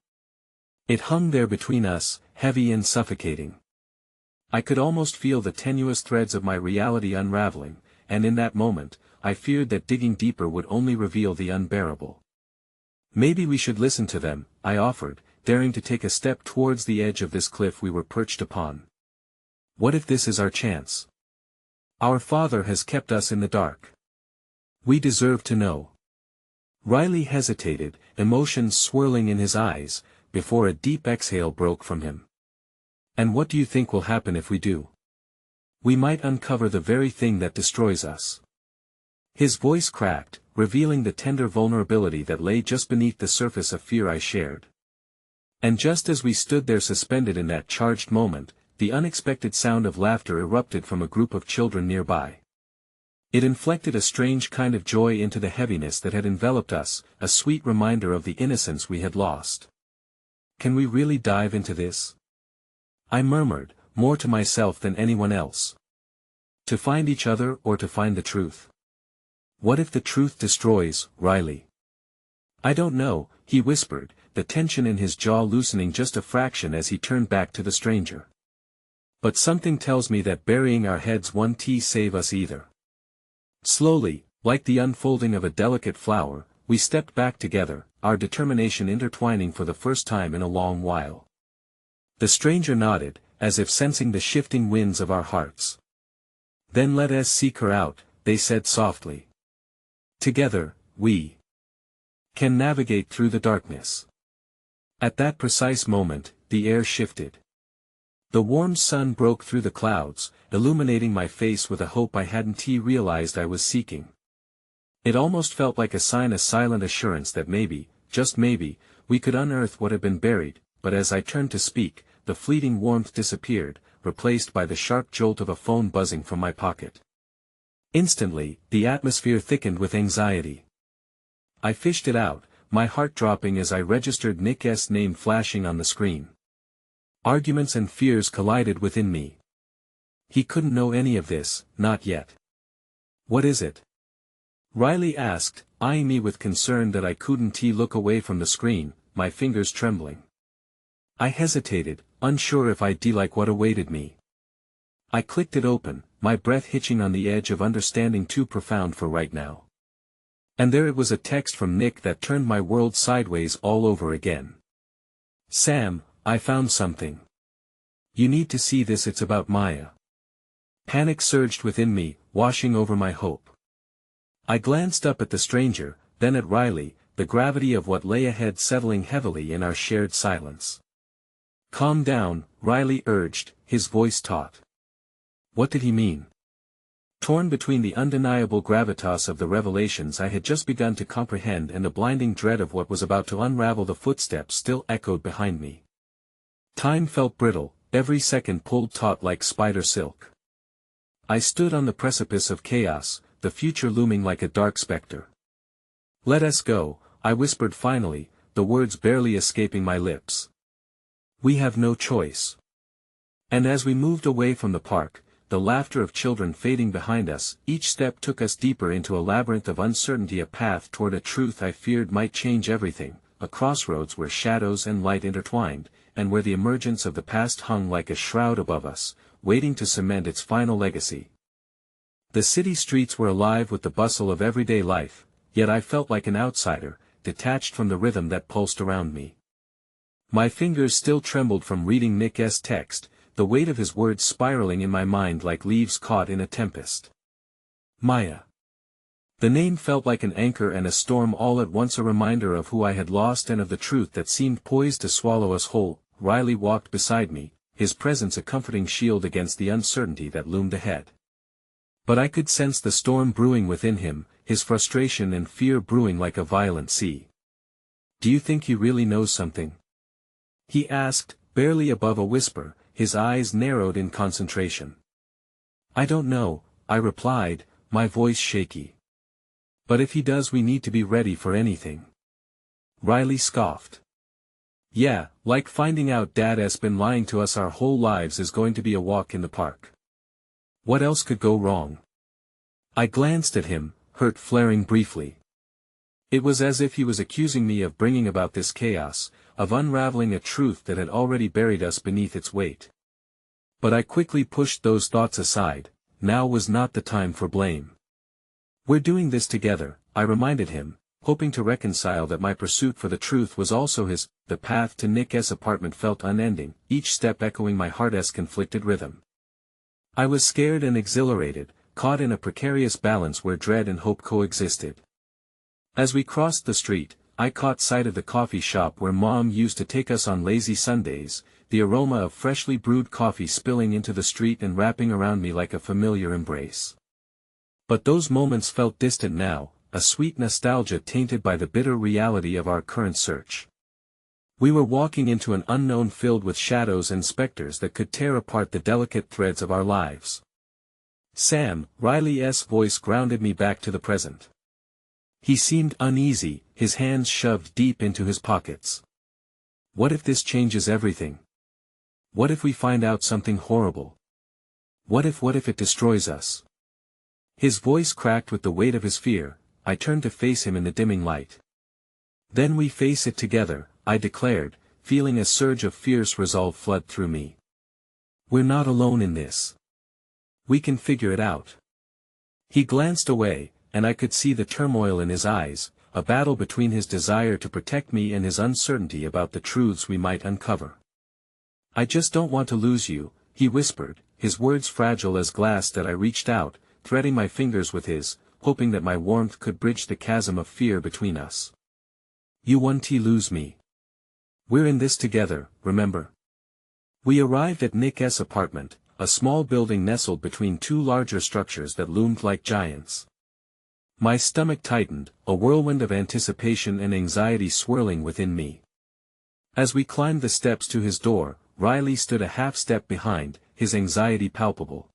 It hung there between us, heavy and suffocating. I could almost feel the tenuous threads of my reality unraveling, and in that moment, I feared that digging deeper would only reveal the unbearable. "Maybe we should listen to them," I offered, daring to take a step towards the edge of this cliff we were perched upon. "What if this is our chance? Our father has kept us in the dark. We deserve to know." Riley hesitated, emotions swirling in his eyes, before a deep exhale broke from him. "And what do you think will happen if we do? We might uncover the very thing that destroys us." His voice cracked, revealing the tender vulnerability that lay just beneath the surface of fear I shared. And just as we stood there suspended in that charged moment, the unexpected sound of laughter erupted from a group of children nearby. It inflected a strange kind of joy into the heaviness that had enveloped us, a sweet reminder of the innocence we had lost. "Can we really dive into this?" I murmured, more to myself than anyone else. "To find each other or to find the truth? What if the truth destroys, Riley?" "I don't know," he whispered, the tension in his jaw loosening just a fraction as he turned back to the stranger. But something tells me that burying our heads won't save us either. Slowly, like the unfolding of a delicate flower, we stepped back together, our determination intertwining for the first time in a long while. The stranger nodded, as if sensing the shifting winds of our hearts. "Then let us seek her out," they said softly. "Together, we can navigate through the darkness." At that precise moment, the air shifted. The warm sun broke through the clouds, illuminating my face with a hope I hadn't realized I was seeking. It almost felt like a silent assurance that maybe, just maybe, we could unearth what had been buried, but as I turned to speak, the fleeting warmth disappeared, replaced by the sharp jolt of a phone buzzing from my pocket. Instantly, the atmosphere thickened with anxiety. I fished it out, my heart dropping as I registered Nick's name flashing on the screen. Arguments and fears collided within me. He couldn't know any of this, not yet. "What is it?" Riley asked, eyeing me with concern that I couldn't look away from the screen, my fingers trembling. I hesitated, unsure if I'd like what awaited me. I clicked it open, my breath hitching on the edge of understanding too profound for right now. And there it was, a text from Nick that turned my world sideways all over again. "Sam, I found something. You need to see this, it's about Maya." Panic surged within me, washing over my hope. I glanced up at the stranger, then at Riley, the gravity of what lay ahead settling heavily in our shared silence. "Calm down," Riley urged, his voice taut. What did he mean? Torn between the undeniable gravitas of the revelations I had just begun to comprehend and a blinding dread of what was about to unravel, the footsteps still echoed behind me. Time felt brittle, every second pulled taut like spider silk. I stood on the precipice of chaos, the future looming like a dark specter. "Let us go," I whispered finally, the words barely escaping my lips. "We have no choice." And as we moved away from the park, the laughter of children fading behind us, each step took us deeper into a labyrinth of uncertainty, a path toward a truth I feared might change everything, a crossroads where shadows and light intertwined, and where the emergence of the past hung like a shroud above us, waiting to cement its final legacy. The city streets were alive with the bustle of everyday life, yet I felt like an outsider, detached from the rhythm that pulsed around me. My fingers still trembled from reading Nick's text, the weight of his words spiraling in my mind like leaves caught in a tempest. Maya. The name felt like an anchor and a storm all at once, a reminder of who I had lost and of the truth that seemed poised to swallow us whole. Riley walked beside me, his presence a comforting shield against the uncertainty that loomed ahead. But I could sense the storm brewing within him, his frustration and fear brewing like a violent sea. "Do you think he really knows something?" he asked, barely above a whisper, his eyes narrowed in concentration. "I don't know," I replied, my voice shaky. "But if he does, we need to be ready for anything." Riley scoffed. "Yeah, like finding out Dad's been lying to us our whole lives is going to be a walk in the park. What else could go wrong?" I glanced at him, hurt flaring briefly. It was as if he was accusing me of bringing about this chaos, of unraveling a truth that had already buried us beneath its weight. But I quickly pushed those thoughts aside. Now was not the time for blame. "We're doing this together," I reminded him, hoping to reconcile that my pursuit for the truth was also his. The path to Nick's apartment felt unending, each step echoing my heart's conflicted rhythm. I was scared and exhilarated, caught in a precarious balance where dread and hope coexisted. As we crossed the street, I caught sight of the coffee shop where Mom used to take us on lazy Sundays, the aroma of freshly brewed coffee spilling into the street and wrapping around me like a familiar embrace. But those moments felt distant now, a sweet nostalgia tainted by the bitter reality of our current search. We were walking into an unknown filled with shadows and specters that could tear apart the delicate threads of our lives. "Sam," Riley's voice grounded me back to the present. He seemed uneasy, his hands shoved deep into his pockets. "What if this changes everything? What if we find out something horrible? What if it destroys us?" His voice cracked with the weight of his fear. I turned to face him in the dimming light. "Then we face it together," I declared, feeling a surge of fierce resolve flood through me. We're not alone in this. We can figure it out. He glanced away, and I could see the turmoil in his eyes, a battle between his desire to protect me and his uncertainty about the truths we might uncover. I just don't want to lose you, he whispered, his words fragile as glass. That I reached out, threading my fingers with his, hoping that my warmth could bridge the chasm of fear between us. You won't lose me. We're in this together, remember? We arrived at Nick's apartment, a small building nestled between two larger structures that loomed like giants. My stomach tightened, a whirlwind of anticipation and anxiety swirling within me. As we climbed the steps to his door, Riley stood a half step behind, his anxiety palpable.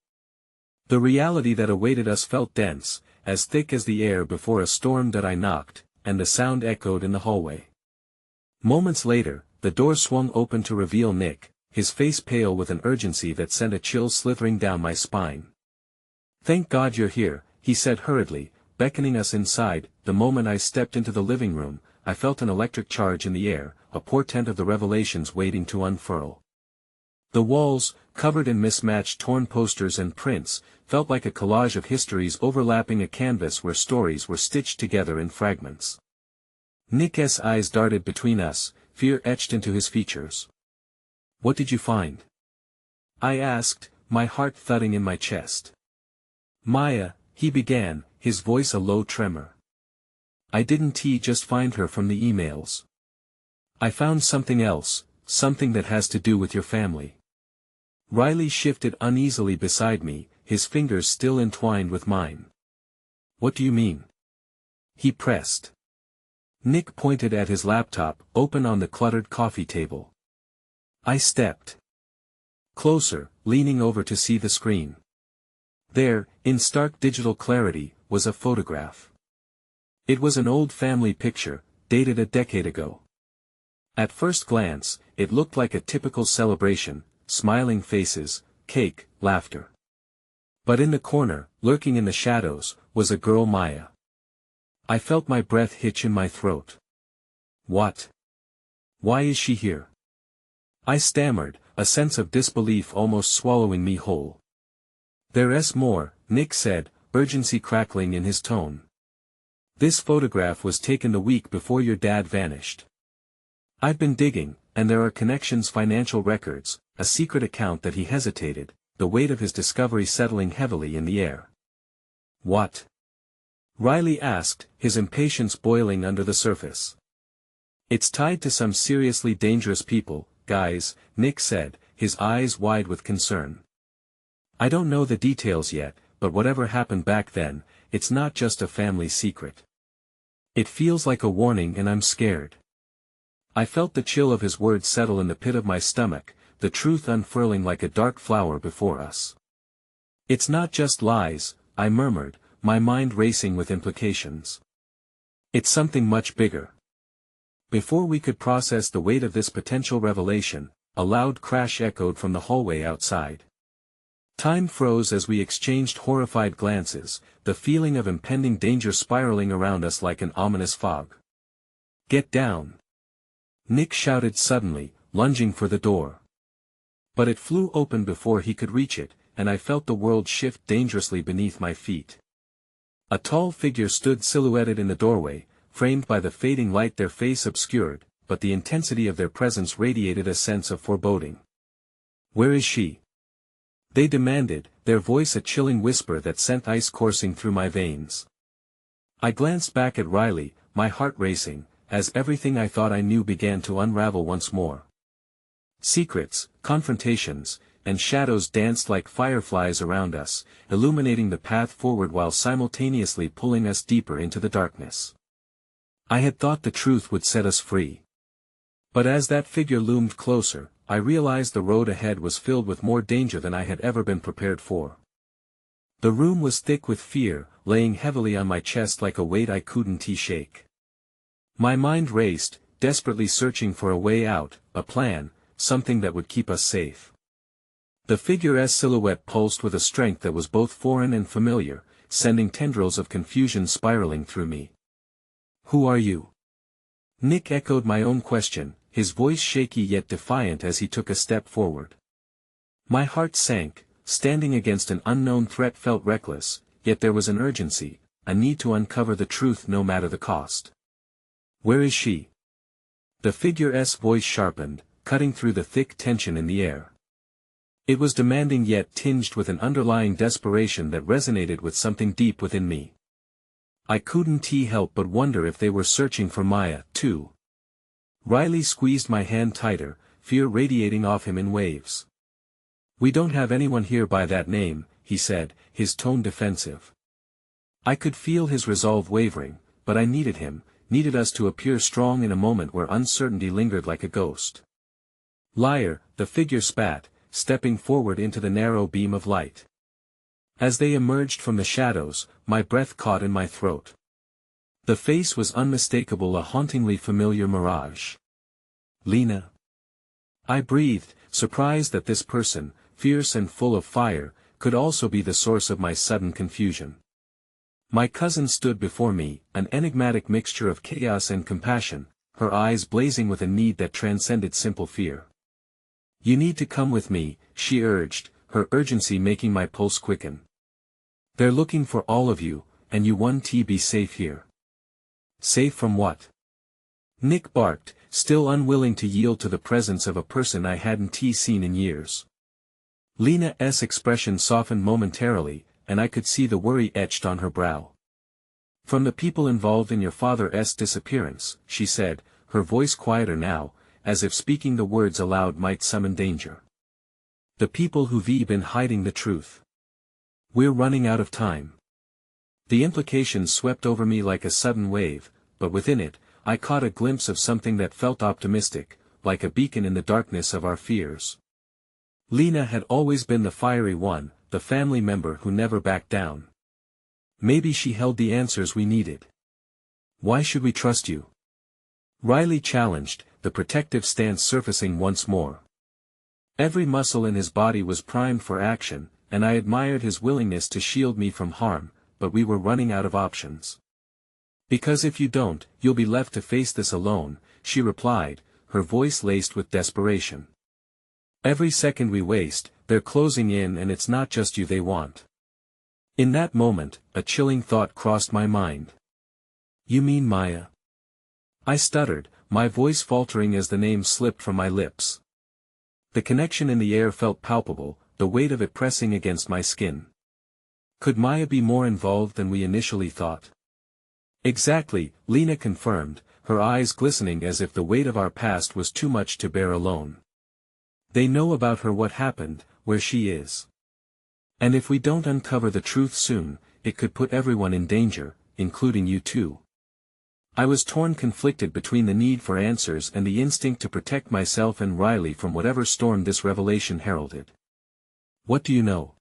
The reality that awaited us felt dense, as thick as the air before a storm. That I knocked, and the sound echoed in the hallway. Moments later, the door swung open to reveal Nick, his face pale with an urgency that sent a chill slithering down my spine. Thank God you're here, he said hurriedly, beckoning us inside. The moment I stepped into the living room, I felt an electric charge in the air, a portent of the revelations waiting to unfurl. The walls, covered in mismatched torn posters and prints, felt like a collage of histories overlapping a canvas where stories were stitched together in fragments. Nick's eyes darted between us, fear etched into his features. What did you find? I asked, my heart thudding in my chest. Maya, he began, his voice a low tremor. I didn't just find her from the emails. I found something else, something that has to do with your family. Riley shifted uneasily beside me, his fingers still entwined with mine. What do you mean? He pressed. Nick pointed at his laptop, open on the cluttered coffee table. I stepped closer, leaning over to see the screen. There, in stark digital clarity, was a photograph. It was an old family picture, dated a decade ago. At first glance, it looked like a typical celebration, smiling faces, cake, laughter. But in the corner, lurking in the shadows, was a girl, Maya. I felt my breath hitch in my throat. What? Why is she here? I stammered, a sense of disbelief almost swallowing me whole. There's more, Nick said, urgency crackling in his tone. This photograph was taken the week before your dad vanished. I've been digging, and there are connections, financial records, a secret account. That he hesitated, the weight of his discovery settling heavily in the air. What? Riley asked, his impatience boiling under the surface. It's tied to some seriously dangerous people, guys, Nick said, his eyes wide with concern. I don't know the details yet, but whatever happened back then, it's not just a family secret. It feels like a warning, and I'm scared. I felt the chill of his words settle in the pit of my stomach, the truth unfurling like a dark flower before us. It's not just lies, I murmured, my mind racing with implications. It's something much bigger. Before we could process the weight of this potential revelation, a loud crash echoed from the hallway outside. Time froze as we exchanged horrified glances, the feeling of impending danger spiraling around us like an ominous fog. Get down! Nick shouted suddenly, lunging for the door. But it flew open before he could reach it, and I felt the world shift dangerously beneath my feet. A tall figure stood silhouetted in the doorway, framed by the fading light, their face obscured, but the intensity of their presence radiated a sense of foreboding. Where is she? They demanded, their voice a chilling whisper that sent ice coursing through my veins. I glanced back at Riley, my heart racing, as everything I thought I knew began to unravel once more. Secrets, confrontations, and shadows danced like fireflies around us, illuminating the path forward while simultaneously pulling us deeper into the darkness. I had thought the truth would set us free. But as that figure loomed closer, I realized the road ahead was filled with more danger than I had ever been prepared for. The room was thick with fear, laying heavily on my chest like a weight I couldn't shake. My mind raced, desperately searching for a way out, a plan, something that would keep us safe. The figure's silhouette pulsed with a strength that was both foreign and familiar, sending tendrils of confusion spiraling through me. Who are you? Nick echoed my own question, his voice shaky yet defiant as he took a step forward. My heart sank. Standing against an unknown threat felt reckless, yet there was an urgency, a need to uncover the truth no matter the cost. "Where is she?" The figure's voice sharpened, cutting through the thick tension in the air. It was demanding yet tinged with an underlying desperation that resonated with something deep within me. I couldn't help but wonder if they were searching for Maya, too. Riley squeezed my hand tighter, fear radiating off him in waves. "We don't have anyone here by that name," he said, his tone defensive. I could feel his resolve wavering, but I needed him, needed us to appear strong in a moment where uncertainty lingered like a ghost. "Liar," the figure spat, stepping forward into the narrow beam of light. As they emerged from the shadows, my breath caught in my throat. The face was unmistakable, a hauntingly familiar mirage. "Lena?" I breathed, surprised that this person, fierce and full of fire, could also be the source of my sudden confusion. My cousin stood before me, an enigmatic mixture of chaos and compassion, her eyes blazing with a need that transcended simple fear. "You need to come with me," she urged, her urgency making my pulse quicken. "They're looking for all of you, and you want to be safe here." "Safe from what?" Nick barked, still unwilling to yield to the presence of a person I hadn't seen in years. Lena's expression softened momentarily, and I could see the worry etched on her brow. "From the people involved in your father's disappearance," she said, her voice quieter now, as if speaking the words aloud might summon danger. "The people who've been hiding the truth. We're running out of time." The implications swept over me like a sudden wave, but within it, I caught a glimpse of something that felt optimistic, like a beacon in the darkness of our fears. Lena had always been the fiery one, the family member who never backed down. Maybe she held the answers we needed. "Why should we trust you?" Riley challenged, the protective stance surfacing once more. Every muscle in his body was primed for action, and I admired his willingness to shield me from harm, but we were running out of options. "Because if you don't, you'll be left to face this alone," she replied, her voice laced with desperation. "Every second we waste, they're closing in, and it's not just you they want." In that moment, a chilling thought crossed my mind. "You mean Maya?" I stuttered, my voice faltering as the name slipped from my lips. The connection in the air felt palpable, the weight of it pressing against my skin. Could Maya be more involved than we initially thought? "Exactly," Lena confirmed, her eyes glistening as if the weight of our past was too much to bear alone. "They know about her, what happened, where she is. And if we don't uncover the truth soon, it could put everyone in danger, including you too." I was torn, conflicted between the need for answers and the instinct to protect myself and Riley from whatever storm this revelation heralded. "What do you know?"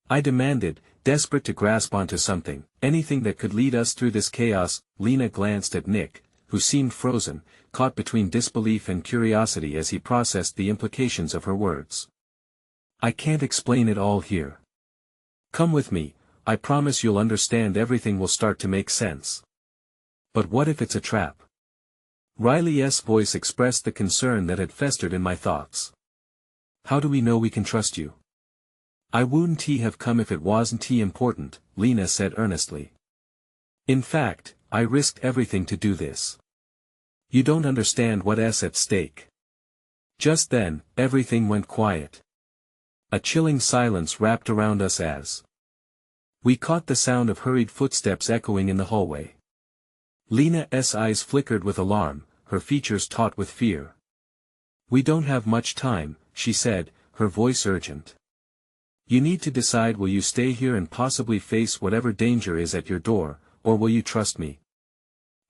I demanded, desperate to grasp onto something, anything that could lead us through this chaos. Lena glanced at Nick, who seemed frozen, caught between disbelief and curiosity as he processed the implications of her words. "I can't explain it all here. Come with me, I promise you'll understand, everything will start to make sense." "But what if it's a trap?" Riley's voice expressed the concern that had festered in my thoughts. "How do we know we can trust you?" "I wouldn't have come if it wasn't important," Lena said earnestly. "In fact, I risked everything to do this. You don't understand what's at stake." Just then, everything went quiet. A chilling silence wrapped around us as we caught the sound of hurried footsteps echoing in the hallway. Lena's eyes flickered with alarm, her features taut with fear. "We don't have much time," she said, her voice urgent. "You need to decide, will you stay here and possibly face whatever danger is at your door, or will you trust me?"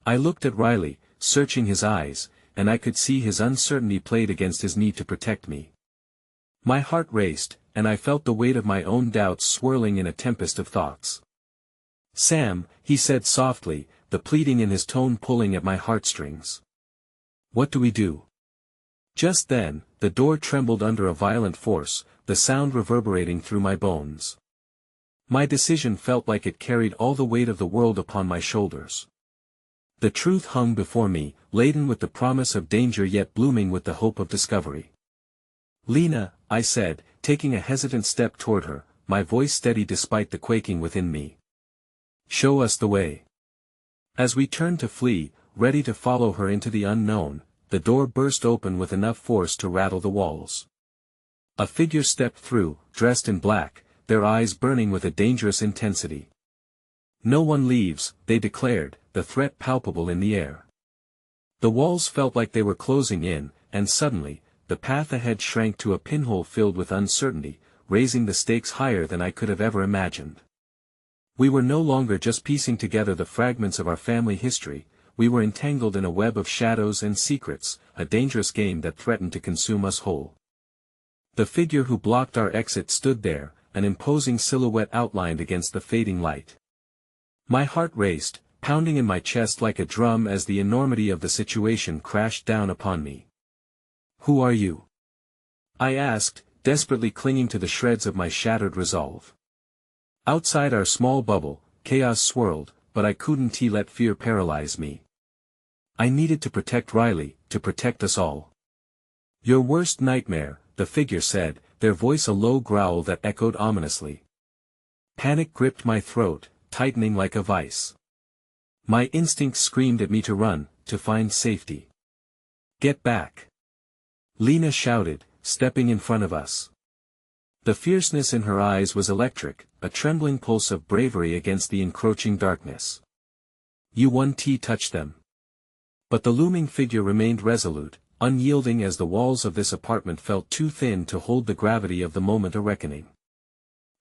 I looked at Riley, searching his eyes, and I could see his uncertainty played against his need to protect me. My heart raced, and I felt the weight of my own doubts swirling in a tempest of thoughts. "Sam," he said softly, the pleading in his tone pulling at my heartstrings. "What do we do?" Just then, the door trembled under a violent force, the sound reverberating through my bones. My decision felt like it carried all the weight of the world upon my shoulders. The truth hung before me, laden with the promise of danger yet blooming with the hope of discovery. "Lena," I said, taking a hesitant step toward her, my voice steady despite the quaking within me. "Show us the way." As we turned to flee, ready to follow her into the unknown, the door burst open with enough force to rattle the walls. A figure stepped through, dressed in black, their eyes burning with a dangerous intensity. "No one leaves," they declared, the threat palpable in the air. The walls felt like they were closing in, and suddenly, the path ahead shrank to a pinhole filled with uncertainty, raising the stakes higher than I could have ever imagined. We were no longer just piecing together the fragments of our family history, we were entangled in a web of shadows and secrets, a dangerous game that threatened to consume us whole. The figure who blocked our exit stood there, an imposing silhouette outlined against the fading light. My heart raced, pounding in my chest like a drum as the enormity of the situation crashed down upon me. "Who are you?" I asked, desperately clinging to the shreds of my shattered resolve. Outside our small bubble, chaos swirled, but I couldn't let fear paralyze me. I needed to protect Riley, to protect us all. "Your worst nightmare," the figure said, their voice a low growl that echoed ominously. Panic gripped my throat, tightening like a vice. My instincts screamed at me to run, to find safety. "Get back!" Lena shouted, stepping in front of us. The fierceness in her eyes was electric, a trembling pulse of bravery against the encroaching darkness. "You won't touch them." But the looming figure remained resolute, unyielding as the walls of this apartment felt too thin to hold the gravity of the moment of reckoning.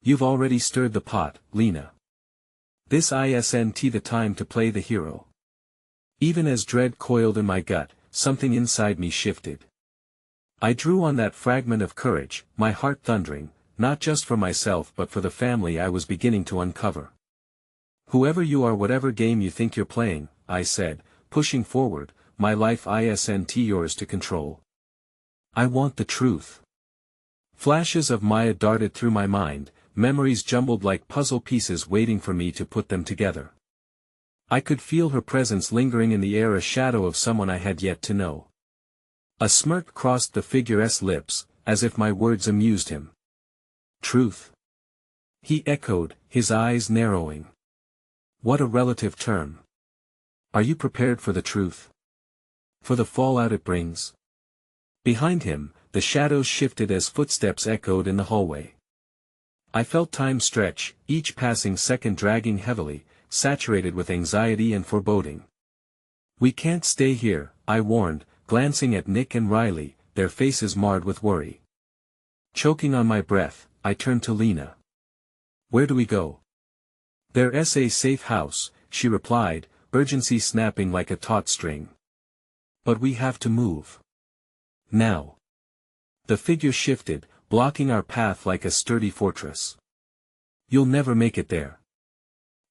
"You've already stirred the pot, Lena. This isn't the time to play the hero." Even as dread coiled in my gut, something inside me shifted. I drew on that fragment of courage, my heart thundering, not just for myself but for the family I was beginning to uncover. "Whoever you are, whatever game you think you're playing," I said, pushing forward, "my life isn't yours to control. I want the truth." Flashes of Maya darted through my mind, memories jumbled like puzzle pieces waiting for me to put them together. I could feel her presence lingering in the air, a shadow of someone I had yet to know. A smirk crossed the figure's lips, as if my words amused him. "Truth?" he echoed, his eyes narrowing. "What a relative term. Are you prepared for the truth? For the fallout it brings?" Behind him, the shadows shifted as footsteps echoed in the hallway. I felt time stretch, each passing second dragging heavily, saturated with anxiety and foreboding. "We can't stay here," I warned, glancing at Nick and Riley, their faces marred with worry. Choking on my breath, I turned to Lena. "Where do we go?" "There's a safe house," she replied, urgency snapping like a taut string. "But we have to move. Now." The figure shifted, blocking our path like a sturdy fortress. "You'll never make it there.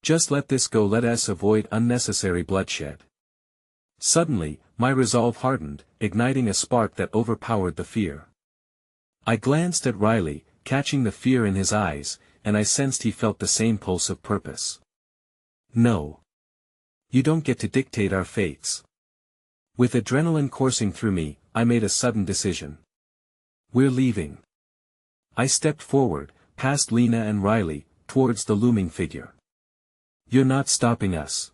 Just let this go, let us avoid unnecessary bloodshed." Suddenly, my resolve hardened, igniting a spark that overpowered the fear. I glanced at Riley, catching the fear in his eyes, and I sensed he felt the same pulse of purpose. "No. You don't get to dictate our fates." With adrenaline coursing through me, I made a sudden decision. "We're leaving." I stepped forward, past Lena and Riley, towards the looming figure. "You're not stopping us."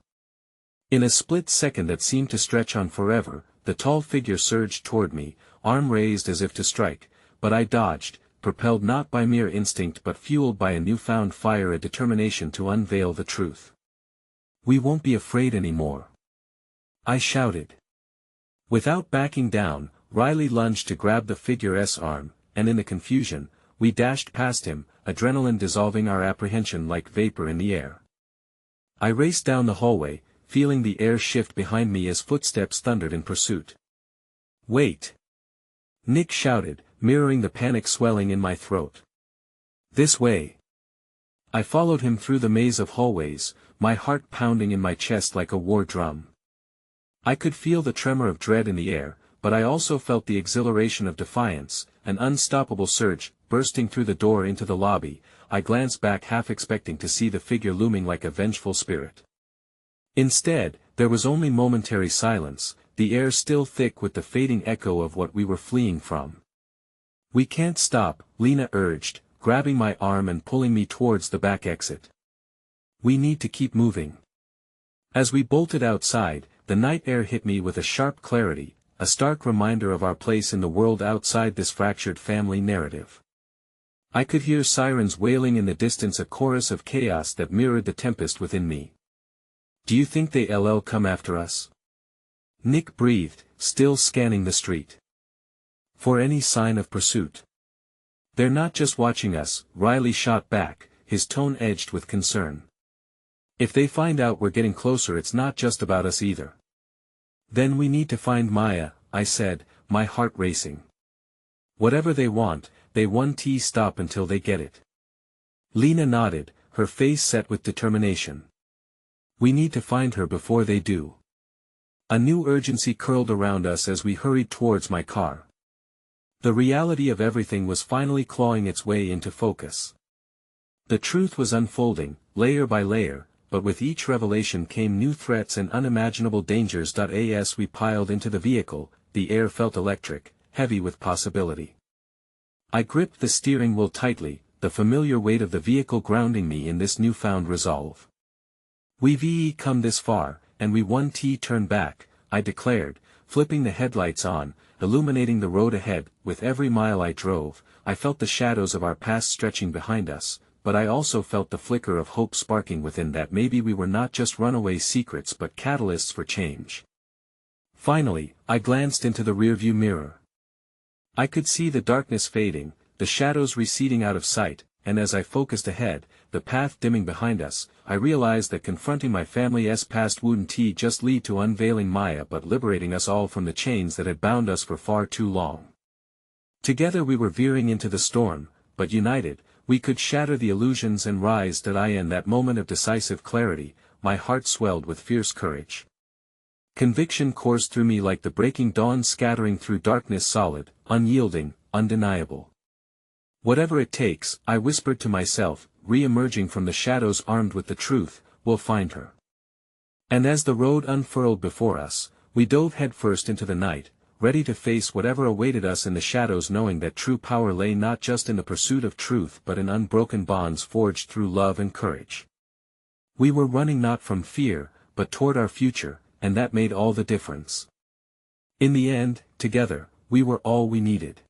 In a split second that seemed to stretch on forever, the tall figure surged toward me, arm raised as if to strike, but I dodged, propelled not by mere instinct but fueled by a newfound fire, a determination to unveil the truth. "We won't be afraid anymore," I shouted. Without backing down, Riley lunged to grab the figure's arm, and in the confusion, we dashed past him, adrenaline dissolving our apprehension like vapor in the air. I raced down the hallway, feeling the air shift behind me as footsteps thundered in pursuit. "Wait!" Nick shouted, mirroring the panic swelling in my throat. "This way!" I followed him through the maze of hallways, my heart pounding in my chest like a war drum. I could feel the tremor of dread in the air, but I also felt the exhilaration of defiance, an unstoppable surge, bursting through the door into the lobby. I glanced back half expecting to see the figure looming like a vengeful spirit. Instead, There was only momentary silence, the air still thick with the fading echo of what we were fleeing from. "We can't stop," Lena urged, grabbing my arm and pulling me towards the back exit. "We need to keep moving." As we bolted outside, the night air hit me with a sharp clarity, a stark reminder of our place in the world outside this fractured family narrative. I could hear sirens wailing in the distance, a chorus of chaos that mirrored the tempest within me. "Do you think they'll come after us?" Nick breathed, still scanning the street. "For any sign of pursuit." "They're not just watching us," Riley shot back, his tone edged with concern. "If they find out we're getting closer, it's not just about us either." "Then we need to find Maya," I said, my heart racing. "Whatever they want, they won't stop until they get it." Lena nodded, her face set with determination. "We need to find her before they do." A new urgency curled around us as we hurried towards my car. The reality of everything was finally clawing its way into focus. The truth was unfolding, layer by layer, but with each revelation came new threats and unimaginable dangers. As we piled into the vehicle, the air felt electric, heavy with possibility. I gripped the steering wheel tightly, the familiar weight of the vehicle grounding me in this newfound resolve. "We've come this far, and we won't turn back," I declared, flipping the headlights on, illuminating the road ahead. With every mile I drove, I felt the shadows of our past stretching behind us, but I also felt the flicker of hope sparking within, that maybe we were not just runaway secrets but catalysts for change. Finally, I glanced into the rearview mirror. I could see the darkness fading, the shadows receding out of sight, and as I focused ahead, the path dimming behind us, I realized that confronting my family's past wouldn't just lead to unveiling Maya but liberating us all from the chains that had bound us for far too long. Together we were veering into the storm, but united, we could shatter the illusions and rise. In that moment of decisive clarity, my heart swelled with fierce courage. Conviction coursed through me like the breaking dawn scattering through darkness, solid, unyielding, undeniable. "Whatever it takes," I whispered to myself, re-emerging from the shadows armed with the truth, "we'll find her." And as the road unfurled before us, we dove headfirst into the night, ready to face whatever awaited us in the shadows, knowing that true power lay not just in the pursuit of truth but in unbroken bonds forged through love and courage. We were running not from fear, but toward our future, and that made all the difference. In the end, together, we were all we needed.